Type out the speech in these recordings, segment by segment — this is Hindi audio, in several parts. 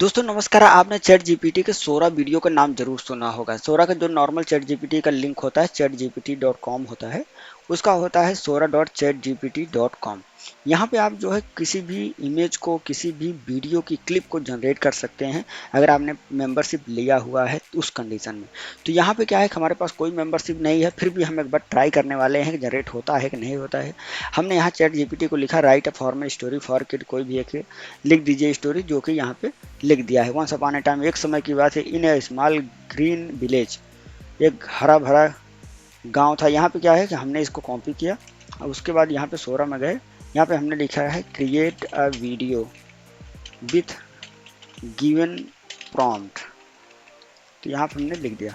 दोस्तों नमस्कार। आपने चैट जीपीटी के सोरा वीडियो का नाम जरूर सुना होगा। सोरा का जो नॉर्मल चैट जीपीटी का लिंक होता है chatgpt.com होता है, उसका होता है sora.chatgpt.com। यहाँ पे आप जो है किसी भी इमेज को, किसी भी वीडियो की क्लिप को जनरेट कर सकते हैं अगर आपने मेंबरशिप लिया हुआ है उस कंडीशन में। तो यहाँ पे क्या है कि हमारे पास कोई मेंबरशिप नहीं है, फिर भी हम एक बार ट्राई करने वाले हैं कि जनरेट होता है कि नहीं होता है। हमने यहाँ चैट जीपीटी को लिखा right a formal story for kid, कोई भी एक लिख दीजिए स्टोरी, जो कि यहाँ पे लिख दिया है। वंस अपॉन ए टाइम, एक समय की बात है, इन ए स्मॉल ग्रीन विलेज, एक हरा भरा गांव था। यहाँ पे क्या है कि हमने इसको कॉपी किया और उसके बाद यहाँ पे सोरा में गए, यहाँ पे हमने लिखा है create a video with given prompt, तो यहाँ पे हमने लिख दिया।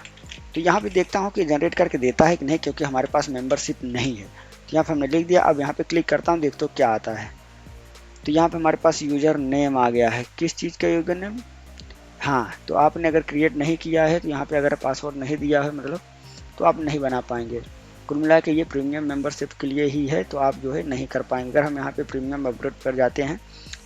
तो यहाँ पे देखता हूँ कि जनरेट करके देता है कि नहीं, क्योंकि हमारे पास मेंबरशिप नहीं है। तो यहाँ पे हमने लिख दिया। अब यहाँ पे क्लिक करता हूँ, देखते हो क्या आता है। तो यहाँ पे हमारे पास यूज़र नेम आ गया है। किस चीज़ का यूज़र नेम? हाँ, तो आपने अगर क्रिएट नहीं किया है तो यहाँ पे अगर पासवर्ड नहीं दिया है मतलब, तो आप नहीं बना पाएंगे। कुल मिला के ये प्रीमियम मेंबरशिप के लिए ही है, तो आप जो है नहीं कर पाएंगे। अगर हम यहाँ पे प्रीमियम अपग्रेड पर जाते हैं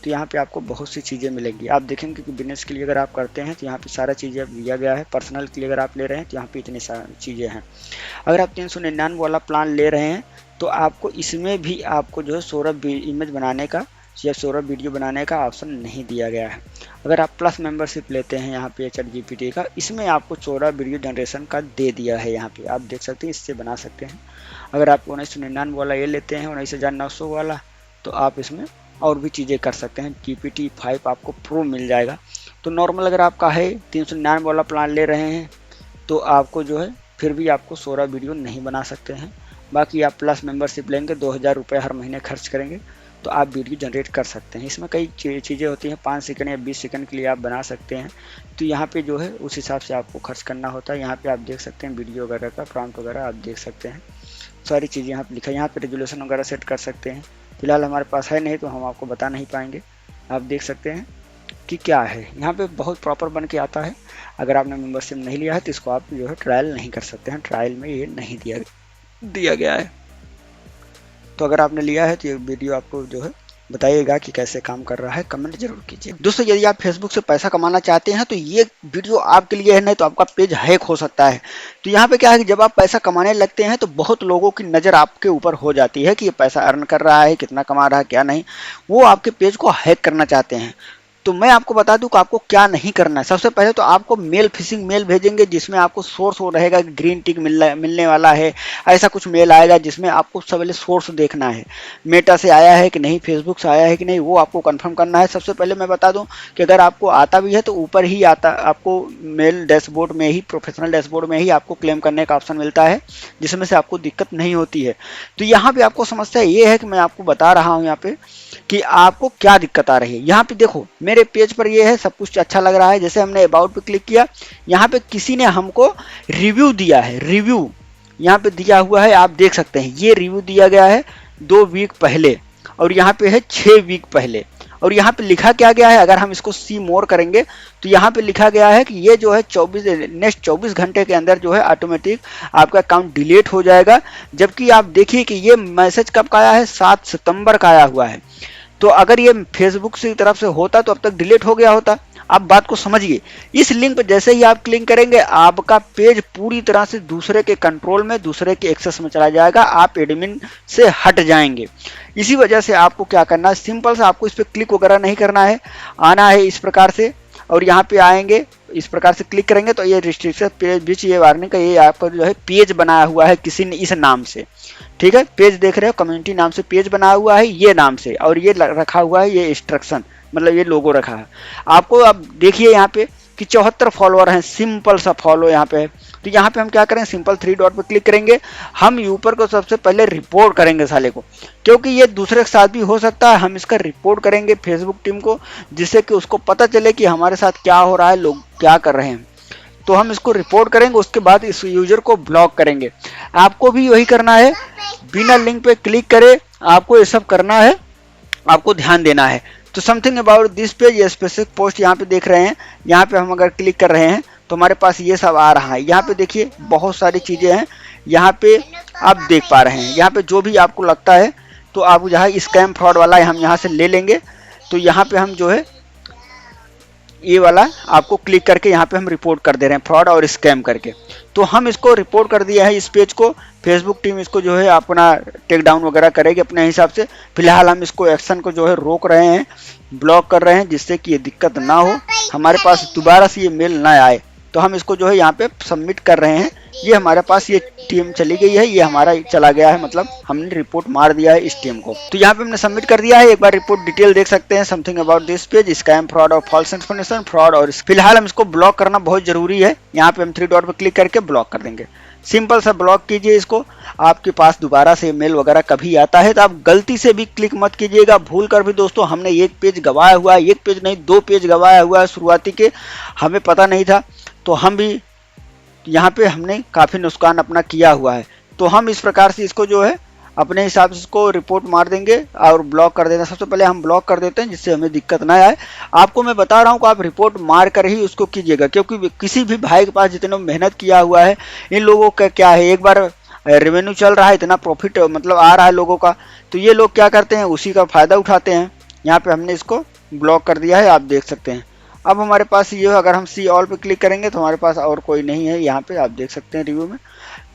तो यहाँ पे आपको बहुत सी चीज़ें मिलेंगी। आप देखेंगे कि बिजनेस के लिए अगर आप करते हैं तो यहाँ पे सारा चीज़ें दिया गया है। पर्सनल के लिए अगर आप ले रहे हैं तो यहाँ पे इतनी सारी चीज़ें हैं। अगर आप 399 वाला प्लान ले रहे हैं तो आपको इसमें भी आपको जो है 16 इमेज बनाने का या 16 वीडियो बनाने का ऑप्शन नहीं दिया गया है। अगर आप प्लस मेंबरशिप लेते हैं यहाँ पे चैट जीपीटी का, इसमें आपको 16 वीडियो जनरेशन का दे दिया है। यहाँ पे आप देख सकते हैं, इससे बना सकते हैं। अगर आप 1999 वाला ये लेते हैं 19,900 वाला, तो आप इसमें और भी चीज़ें कर सकते हैं। GPT-5 आपको प्रो मिल जाएगा। तो नॉर्मल अगर आपका है 399 वाला प्लान ले रहे हैं तो आपको जो है फिर भी आपको 16 वीडियो नहीं बना सकते हैं। बाकी आप प्लस मेंबरशिप लेंगे, 2000 रुपये हर महीने खर्च करेंगे तो आप वीडियो जनरेट कर सकते हैं। इसमें कई चीज़ें होती हैं, 5 सेकंड या 20 सेकंड के लिए आप बना सकते हैं। तो यहाँ पे जो है उस हिसाब से आपको खर्च करना होता है। यहाँ पे आप देख सकते हैं वीडियो वगैरह का प्रॉम्प्ट वगैरह आप देख सकते हैं, सारी चीज़ें यहाँ पे लिखा है। यहाँ पे रेजोल्यूशन वगैरह सेट कर सकते हैं। फिलहाल हमारे पास है नहीं तो हम आपको बता नहीं पाएंगे। आप देख सकते हैं कि क्या है, यहाँ पे बहुत प्रॉपर बन के आता है। अगर आपने मेंबरशिप नहीं लिया है तो इसको आप जो है ट्रायल नहीं कर सकते हैं, ट्रायल में ये नहीं दिया गया है। तो अगर आपने लिया है तो ये वीडियो आपको जो है बताइएगा कि कैसे काम कर रहा है, कमेंट जरूर कीजिए। दोस्तों यदि आप फेसबुक से पैसा कमाना चाहते हैं तो ये वीडियो आपके लिए है, नहीं तो आपका पेज हैक हो सकता है। तो यहाँ पे क्या है कि जब आप पैसा कमाने लगते हैं तो बहुत लोगों की नज़र आपके ऊपर हो जाती है कि ये पैसा अर्न कर रहा है, कितना कमा रहा है क्या नहीं। वो आपके पेज को हैक करना चाहते हैं। तो मैं आपको बता दूं कि आपको क्या नहीं करना है। सबसे पहले तो आपको मेल फिशिंग मेल भेजेंगे जिसमें आपको सोर्स हो रहेगा कि ग्रीन टिक मिलने वाला है, ऐसा कुछ मेल आएगा जिसमें आपको सबसे पहले सोर्स देखना है, मेटा से आया है कि नहीं, फेसबुक से आया है कि नहीं, वो आपको कंफर्म करना है। सबसे पहले मैं बता दूं कि अगर आपको आता भी है तो ऊपर ही आता आपको मेल डैशबोर्ड में ही, प्रोफेशनल डैशबोर्ड में ही आपको क्लेम करने का ऑप्शन मिलता है, जिसमें से आपको दिक्कत नहीं होती है। तो यहाँ पे आपको समस्या ये है कि मैं आपको बता रहा हूँ यहाँ पे कि आपको क्या दिक्कत आ रही है। यहाँ पे देखो मेरे पेज पर ये है, सब कुछ अच्छा लग रहा है। जैसे हमने अबाउट पे क्लिक किया, यहाँ पे किसी ने हमको रिव्यू दिया है, रिव्यू यहाँ पे दिया हुआ है, आप देख सकते हैं। ये रिव्यू दिया गया है 2 वीक पहले और यहाँ पे है 6 वीक पहले। और यहाँ पे लिखा क्या गया है, अगर हम इसको सी मोर करेंगे तो यहाँ पे लिखा गया है कि ये जो है नेक्स्ट 24 घंटे के अंदर जो है ऑटोमेटिक आपका अकाउंट डिलीट हो जाएगा। जबकि आप देखिए कि ये मैसेज कब का आया है, 7 सितंबर का आया हुआ है। तो अगर ये फेसबुक की तरफ से होता तो अब तक डिलीट हो गया होता। आप बात को समझिए। इस लिंक पर जैसे ही आप क्लिक करेंगे आपका पेज पूरी तरह से दूसरे के कंट्रोल में, दूसरे के एक्सेस में चला जाएगा, आप एडमिन से हट जाएंगे। इसी वजह से आपको क्या करना है, सिंपल से आपको इस पर क्लिक वगैरह नहीं करना है, आना है इस प्रकार से और यहाँ पे आएंगे, इस प्रकार से क्लिक करेंगे तो ये रिस्ट्रिक्शन पेज बीच ये वार्निंग का ये आपका जो है पेज बनाया हुआ है किसी ने इस नाम से, ठीक है। पेज देख रहे हो, कम्युनिटी नाम से पेज बना हुआ है ये नाम से, और ये रखा हुआ है ये इंस्ट्रक्शन, मतलब ये लोगो रखा है। आपको अब देखिए यहाँ पे कि 74 फॉलोअर हैं, सिंपल सा फॉलो यहाँ पे है। तो यहाँ पे हम क्या करें, सिंपल 3 डॉट पे क्लिक करेंगे। हम यूपर को सबसे पहले रिपोर्ट करेंगे साले को, क्योंकि ये दूसरे के साथ भी हो सकता है। हम इसका रिपोर्ट करेंगे फेसबुक टीम को, जिससे कि उसको पता चले कि हमारे साथ क्या हो रहा है, लोग क्या कर रहे हैं। तो हम इसको रिपोर्ट करेंगे, उसके बाद इस यूजर को ब्लॉक करेंगे। आपको भी वही करना है, बिना लिंक पे क्लिक करे आपको ये सब करना है, आपको ध्यान देना है। तो समथिंग अबाउट दिस पेज, ये स्पेसिफिक पोस्ट यहाँ पे देख रहे हैं, यहाँ पे हम अगर क्लिक कर रहे हैं तो हमारे पास ये सब आ रहा है। यहाँ पे देखिए बहुत सारी चीज़ें हैं, यहाँ पे आप देख पा रहे हैं। यहाँ पे जो भी आपको लगता है तो आप जहाँ स्कैम फ्रॉड वाला है हम यहाँ से ले लेंगे। तो यहाँ पे हम जो है ये वाला आपको क्लिक करके यहाँ पे हम रिपोर्ट कर दे रहे हैं फ्रॉड और स्कैम करके। तो हम इसको रिपोर्ट कर दिया है इस पेज को। फेसबुक टीम इसको जो है अपना टेक डाउन वगैरह करेगी अपने हिसाब से। फिलहाल हम इसको एक्शन को जो है रोक रहे हैं, ब्लॉक कर रहे हैं, जिससे कि ये दिक्कत ना हो, हमारे पास दोबारा से ये मेल ना आए। तो हम इसको जो है यहाँ पे सबमिट कर रहे हैं। ये हमारे पास ये टीम चली गई है, ये हमारा चला गया है, मतलब हमने रिपोर्ट मार दिया है इस टीम को। तो यहाँ पे हमने सबमिट कर दिया है। एक बार रिपोर्ट डिटेल देख सकते हैं। Something about this page, scam, fraud और फॉल्स इन्फॉर्मेशन, फ्रॉड। और फिलहाल हम इसको ब्लॉक करना बहुत जरूरी है। यहाँ पे हम 3 डॉट पर क्लिक करके ब्लॉक कर देंगे। सिंपल सा ब्लॉक कीजिए इसको। आपके पास दोबारा से मेल वगैरह कभी आता है तो आप गलती से भी क्लिक मत कीजिएगा, भूल कर भी। दोस्तों हमने एक पेज गवाया हुआ है, एक पेज नहीं 2 पेज गवाया हुआ है शुरुआती के, हमें पता नहीं था। तो हम भी यहाँ पे हमने काफ़ी नुकसान अपना किया हुआ है। तो हम इस प्रकार से इसको जो है अपने हिसाब से इसको रिपोर्ट मार देंगे और ब्लॉक कर देना। सबसे पहले हम ब्लॉक कर देते हैं जिससे हमें दिक्कत ना आए। आपको मैं बता रहा हूँ कि आप रिपोर्ट मार कर ही उसको कीजिएगा, क्योंकि किसी भी भाई के पास जितने मेहनत किया हुआ है, इन लोगों का क्या है, एक बार रेवेन्यू चल रहा है, इतना प्रॉफिट मतलब आ रहा है लोगों का, तो ये लोग क्या करते हैं, उसी का फ़ायदा उठाते हैं। यहाँ पे हमने इसको ब्लॉक कर दिया है, आप देख सकते हैं। अब हमारे पास ये, अगर हम सी ऑल पे क्लिक करेंगे तो हमारे पास और कोई नहीं है। यहाँ पे आप देख सकते हैं रिव्यू में।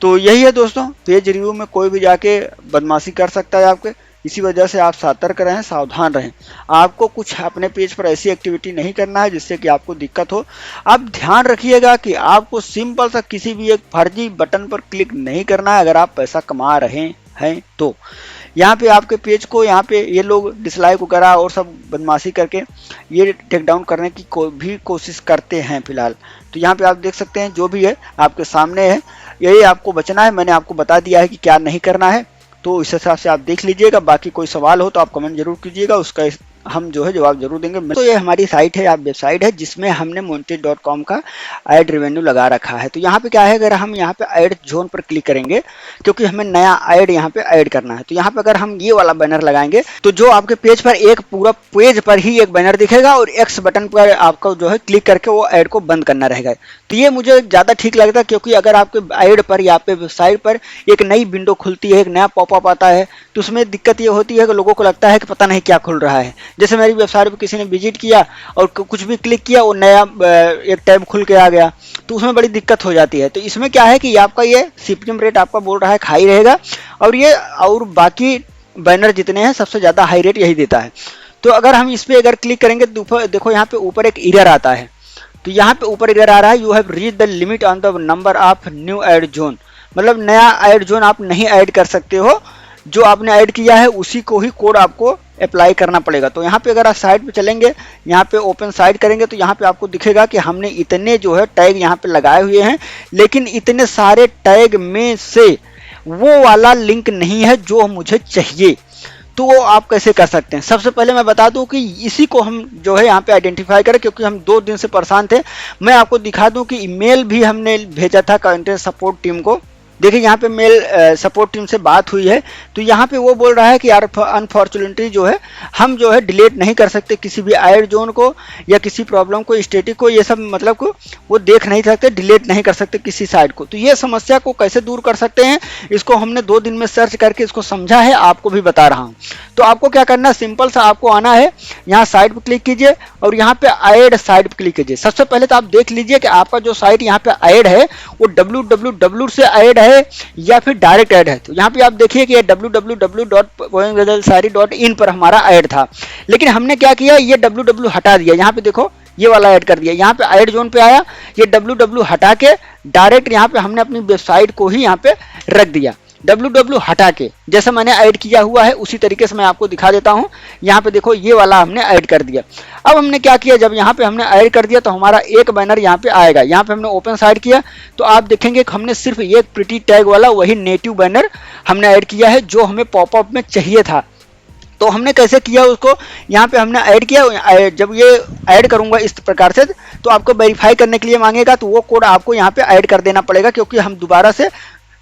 तो यही है दोस्तों, पेज रिव्यू में कोई भी जाके बदमाशी कर सकता है आपके। इसी वजह से आप सतर्क रहें, सावधान रहें। आपको कुछ अपने पेज पर ऐसी एक्टिविटी नहीं करना है जिससे कि आपको दिक्कत हो। आप ध्यान रखिएगा कि आपको सिंपल सा किसी भी एक फर्जी बटन पर क्लिक नहीं करना है अगर आप पैसा कमा रहे हैं तो। यहाँ पे आपके पेज को यहाँ पे ये लोग डिसलाइक वगैरह और सब बदमाशी करके ये टेक डाउन करने की भी कोशिश करते हैं फिलहाल। तो यहाँ पे आप देख सकते हैं जो भी है आपके सामने है, यही आपको बचना है। मैंने आपको बता दिया है कि क्या नहीं करना है, तो इस हिसाब से आप देख लीजिएगा। बाकी कोई सवाल हो तो आप कमेंट जरूर कीजिएगा, उसका हम जो है जवाब जरूर देंगे। तो ये हमारी साइट है, आप वेबसाइट है जिसमें हमने montage.com का ऐड रेवेन्यू लगा रखा है। तो यहाँ पे क्या है, अगर हम यहाँ पे ऐड जोन पर क्लिक करेंगे, क्योंकि हमें नया ऐड यहाँ पे ऐड करना है, तो यहाँ पे अगर हम ये वाला बैनर लगाएंगे तो जो आपके पेज पर एक पूरा पेज पर ही एक बैनर दिखेगा और एक्स बटन पर आपको जो है क्लिक करके वो ऐड को बंद करना रहेगा। तो ये मुझे ज़्यादा ठीक लगता है, क्योंकि अगर आपके ऐड पर या पे वेबसाइट पर एक नई विंडो खुलती है, एक नया पॉपअप आता है, तो उसमें दिक्कत ये होती है कि लोगों को लगता है कि पता नहीं क्या खुल रहा है। जैसे मेरी वेबसाइट पर किसी ने विजिट किया और कुछ भी क्लिक किया, वो नया एक टैब खुल के आ गया, तो उसमें बड़ी दिक्कत हो जाती है। तो इसमें क्या है कि आपका ये सीपीएम रेट आपका बोल रहा है हाई रहेगा, और ये और बाकी बैनर जितने हैं सबसे ज़्यादा हाई रेट यही देता है। तो अगर हम इस पर अगर क्लिक करेंगे तो देखो यहाँ पे ऊपर एक एरर आता है। तो यहाँ पे ऊपर एरर आ रहा है, you have reach the limit on the number of new add zone, मतलब नया ऐड जोन आप नहीं ऐड कर सकते हो। जो आपने ऐड किया है उसी को ही कोड आपको अप्लाई करना पड़ेगा। तो यहाँ पे अगर आप साइट पे चलेंगे, यहाँ पे ओपन साइट करेंगे, तो यहाँ पे आपको दिखेगा कि हमने इतने जो है टैग यहाँ पे लगाए हुए हैं, लेकिन इतने सारे टैग में से वो वाला लिंक नहीं है जो मुझे चाहिए। तो वो आप कैसे कर सकते हैं? सबसे पहले मैं बता दूं कि इसी को हम जो है यहाँ पे आइडेंटिफाई करें, क्योंकि हम 2 दिन से परेशान थे। मैं आपको दिखा दूं कि ईमेल भी हमने भेजा था कंटेंट सपोर्ट टीम को। देखिए यहाँ पे मेल सपोर्ट टीम से बात हुई है, तो यहाँ पे वो बोल रहा है कि यार अनफॉर्चुनेटली जो है हम जो है डिलीट नहीं कर सकते किसी भी ऐड जोन को या किसी प्रॉब्लम को, स्टैटिक को, ये सब मतलब को वो देख नहीं सकते, डिलीट नहीं कर सकते किसी साइट को। तो ये समस्या को कैसे दूर कर सकते हैं, इसको हमने 2 दिन में सर्च करके इसको समझा है, आपको भी बता रहा हूँ। तो आपको क्या करना है, सिंपल सा आपको आना है, यहाँ साइट पर क्लिक कीजिए और यहाँ पे ऐड साइट पर क्लिक कीजिए। सबसे पहले तो आप देख लीजिए कि आपका जो साइट यहाँ पे ऐड है वो www से ऐड है या फिर डायरेक्ट ऐड है। तो यहाँ पे आप देखिए कि www.poemgazalsari.in पर हमारा ऐड था, लेकिन हमने क्या किया, ये www हटा दिया। यहाँ पे देखो ये वाला ऐड कर दिया, यहाँ पे ऐड जोन पे आया, ये www हटा के डायरेक्ट यहाँ पे हमने अपनी वेबसाइट को ही यहाँ पे रख दिया। www हटा के जैसा मैंने ऐड किया हुआ है उसी तरीके से मैं आपको दिखा देता हूँ। यहाँ पे देखो ये वाला हमने ऐड कर दिया। अब हमने क्या किया, जब यहाँ पे हमने ऐड कर दिया तो हमारा एक बैनर यहाँ पे आएगा। यहाँ पे हमने ओपन साइट किया तो आप देखेंगे कि हमने सिर्फ एक प्रिटी टैग वाला वही नेटिव बैनर हमने ऐड किया है जो हमें पॉपअप में चाहिए था। तो हमने कैसे किया उसको, यहाँ पे हमने ऐड किया। जब ये ऐड करूँगा इस प्रकार से तो आपको वेरीफाई करने के लिए मांगेगा, तो वो कोड आपको यहाँ पे ऐड कर देना पड़ेगा, क्योंकि हम दोबारा से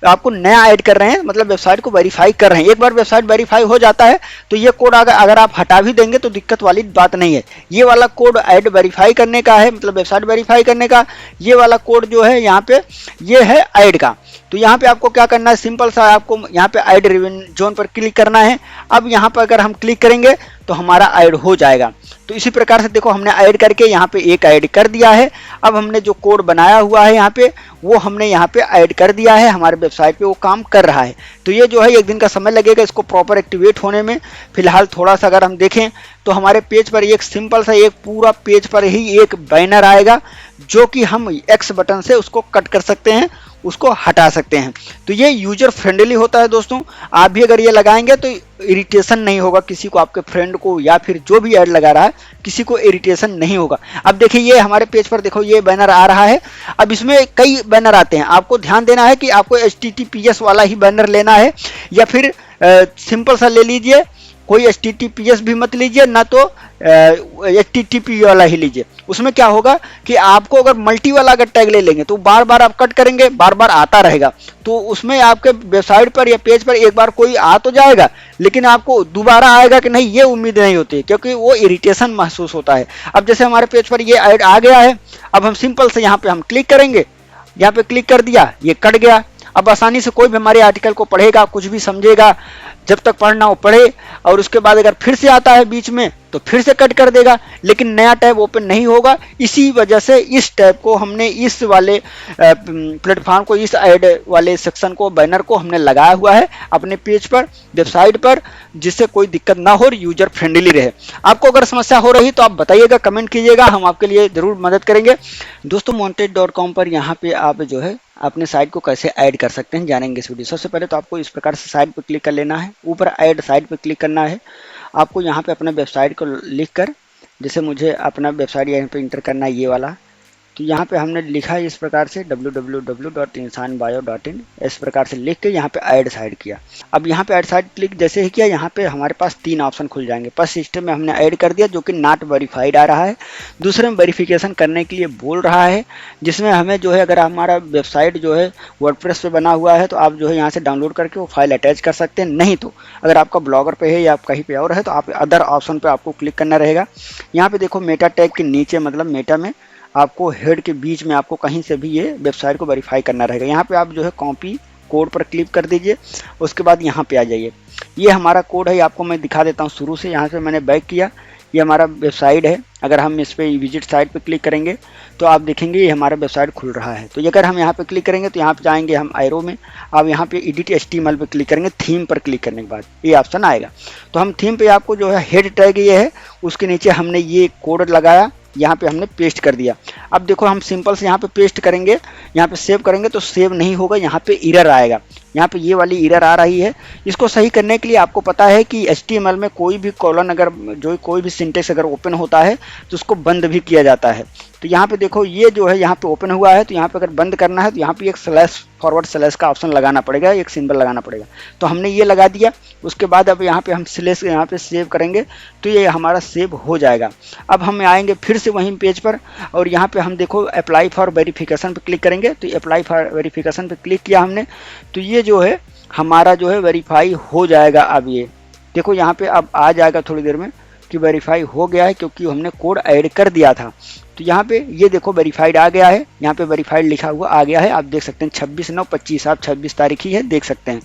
आपको नया ऐड कर रहे हैं, मतलब वेबसाइट को वेरीफाई कर रहे हैं। एक बार वेबसाइट वेरीफाई हो जाता है तो ये कोड अगर आप हटा भी देंगे तो दिक्कत वाली बात नहीं है। ये वाला कोड ऐड वेरीफाई करने का है, मतलब वेबसाइट वेरीफाई करने का। ये वाला कोड जो है यहाँ पे ये है ऐड का। तो यहाँ पे आपको क्या करना है, सिंपल सा आपको यहाँ पे ऐड रेवेन्यू जोन पर क्लिक करना है। अब यहाँ पर अगर हम क्लिक करेंगे तो हमारा ऐड हो जाएगा। तो इसी प्रकार से देखो हमने ऐड करके यहाँ पे एक ऐड कर दिया है। अब हमने जो कोड बनाया हुआ है यहाँ पे वो हमने यहाँ पे ऐड कर दिया है, हमारे वेबसाइट पे वो काम कर रहा है। तो ये जो है एक दिन का समय लगेगा इसको प्रॉपर एक्टिवेट होने में। फिलहाल थोड़ा सा अगर हम देखें तो हमारे पेज पर एक सिंपल सा एक पूरा पेज पर ही एक बैनर आएगा जो कि हम एक्स बटन से उसको कट कर सकते हैं, उसको हटा सकते हैं। तो ये यूजर फ्रेंडली होता है दोस्तों। आप भी अगर ये लगाएंगे तो इरिटेशन नहीं होगा किसी को, आपके फ्रेंड को या फिर जो भी ऐड लगा रहा है किसी को इरिटेशन नहीं होगा। अब देखिए ये हमारे पेज पर देखो ये बैनर आ रहा है। अब इसमें कई बैनर आते हैं, आपको ध्यान देना है कि आपको HTTPS वाला ही बैनर लेना है या फिर सिंपल सा ले लीजिए, कोई HTTPS भी मत लीजिए, ना तो HTTP वाला ही लीजिए। उसमें क्या होगा कि आपको अगर मल्टी वाला अगर टैग ले लेंगे तो बार बार आप कट करेंगे, बार बार आता रहेगा। तो उसमें आपके वेबसाइट पर या पेज पर एक बार कोई आ तो जाएगा लेकिन आपको दोबारा आएगा कि नहीं ये उम्मीद नहीं होती, क्योंकि वो इरिटेशन महसूस होता है। अब जैसे हमारे पेज पर ये ऐड आ गया है, अब हम सिंपल से यहाँ पे हम क्लिक करेंगे, यहाँ पे क्लिक कर दिया, ये कट गया। अब आसानी से कोई भी हमारे आर्टिकल को पढ़ेगा, कुछ भी समझेगा, जब तक पढ़ना हो पढ़े, और उसके बाद अगर फिर से आता है बीच में तो फिर से कट कर देगा, लेकिन नया टैब ओपन नहीं होगा। इसी वजह से इस टैब को हमने, इस वाले प्लेटफॉर्म को, इस ऐड वाले सेक्शन को, बैनर को हमने लगाया हुआ है अपने पेज पर, वेबसाइट पर, जिससे कोई दिक्कत ना हो और यूजर फ्रेंडली रहे। आपको अगर समस्या हो रही तो आप बताइएगा, कमेंट कीजिएगा, हम आपके लिए जरूर मदद करेंगे। दोस्तों monted.com पर यहाँ पे आप जो है अपने साइट को कैसे ऐड कर सकते हैं जानेंगे इस वीडियो। सबसे पहले तो आपको इस प्रकार से साइट पर क्लिक कर लेना है, ऊपर ऐड साइट पर क्लिक करना है। आपको यहाँ पे अपना वेबसाइट को लिख कर, जैसे मुझे अपना वेबसाइट यहाँ पे इंटर करना है ये वाला, तो यहाँ पे हमने लिखा है इस प्रकार से www.insanbio.in, इस प्रकार से लिख के यहाँ पे ऐड साइट किया। अब यहाँ पे ऐड साइट क्लिक जैसे ही किया, यहाँ पे हमारे पास 3 ऑप्शन खुल जाएंगे। फर्स्ट सिस्टम में हमने ऐड कर दिया जो कि नॉट वेरीफाइड आ रहा है। दूसरे में वेरिफिकेशन करने के लिए बोल रहा है, जिसमें हमें जो है अगर हमारा वेबसाइट जो है वर्डप्रेस पे बना हुआ है तो आप जो है यहाँ से डाउनलोड करके वो फाइल अटैच कर सकते हैं। नहीं तो अगर आपका ब्लॉगर पे है या आप कहीं पे और है तो आप अदर ऑप्शन पे आपको क्लिक करना रहेगा। यहाँ पे देखो मेटा टैग के नीचे, मतलब मेटा में आपको हेड के बीच में आपको कहीं से भी ये वेबसाइट को वेरीफाई करना रहेगा। यहाँ पे आप जो है कॉपी कोड पर क्लिक कर दीजिए, उसके बाद यहाँ पे आ जाइए। ये हमारा कोड है, आपको मैं दिखा देता हूँ शुरू से। यहाँ से मैंने बैक किया, ये हमारा वेबसाइट है। अगर हम इस पर विजिट साइट पे क्लिक करेंगे तो आप देखेंगे ये हमारा वेबसाइट खुल रहा है। तो अगर हम यहाँ पे क्लिक करेंगे तो यहाँ पे जाएंगे हम एरो में, आप यहाँ पे एडिट HTML पे क्लिक करेंगे, थीम पर क्लिक करने के बाद ये ऑप्शन आएगा। तो हम थीम पे आपको जो है हेड टैग ये है, उसके नीचे हमने ये कोड लगाया, यहाँ पे हमने पेस्ट कर दिया। अब देखो हम सिंपल से यहाँ पे पेस्ट करेंगे, यहाँ पे सेव करेंगे तो सेव नहीं होगा, यहाँ पे एरर आएगा। यहाँ पे ये वाली एरर आ रही है। इसको सही करने के लिए आपको पता है कि HTML में कोई भी कॉलन, अगर जो कोई भी सिंटेक्स अगर ओपन होता है तो उसको बंद भी किया जाता है। तो यहाँ पे देखो ये जो है यहाँ पे ओपन हुआ है, तो यहाँ पे अगर बंद करना है तो यहाँ पे एक स्लैश, फॉरवर्ड स्लैश का ऑप्शन लगाना पड़ेगा, एक सिंबल लगाना पड़ेगा। तो हमने ये लगा दिया। उसके बाद अब यहाँ पे हम स्लैश यहाँ पे सेव करेंगे तो ये हमारा सेव हो जाएगा। अब हम आएंगे फिर से वहीं पेज पर और यहाँ पे हम देखो अप्लाई फॉर वेरिफिकेशन पे क्लिक करेंगे। तो अप्लाई फॉर वेरिफिकेशन पे क्लिक किया हमने, तो ये जो है हमारा जो है वेरीफाई हो जाएगा। अब ये देखो यहाँ पे अब आ जाएगा थोड़ी देर में कि वेरीफाई हो गया है, क्योंकि हमने कोड ऐड कर दिया था। तो यहाँ पे ये देखो वेरीफाइड आ गया है, यहाँ पे वेरीफाइड लिखा हुआ आ गया है, आप देख सकते हैं 26/9/25, आप 26 तारीख ही है, देख सकते हैं।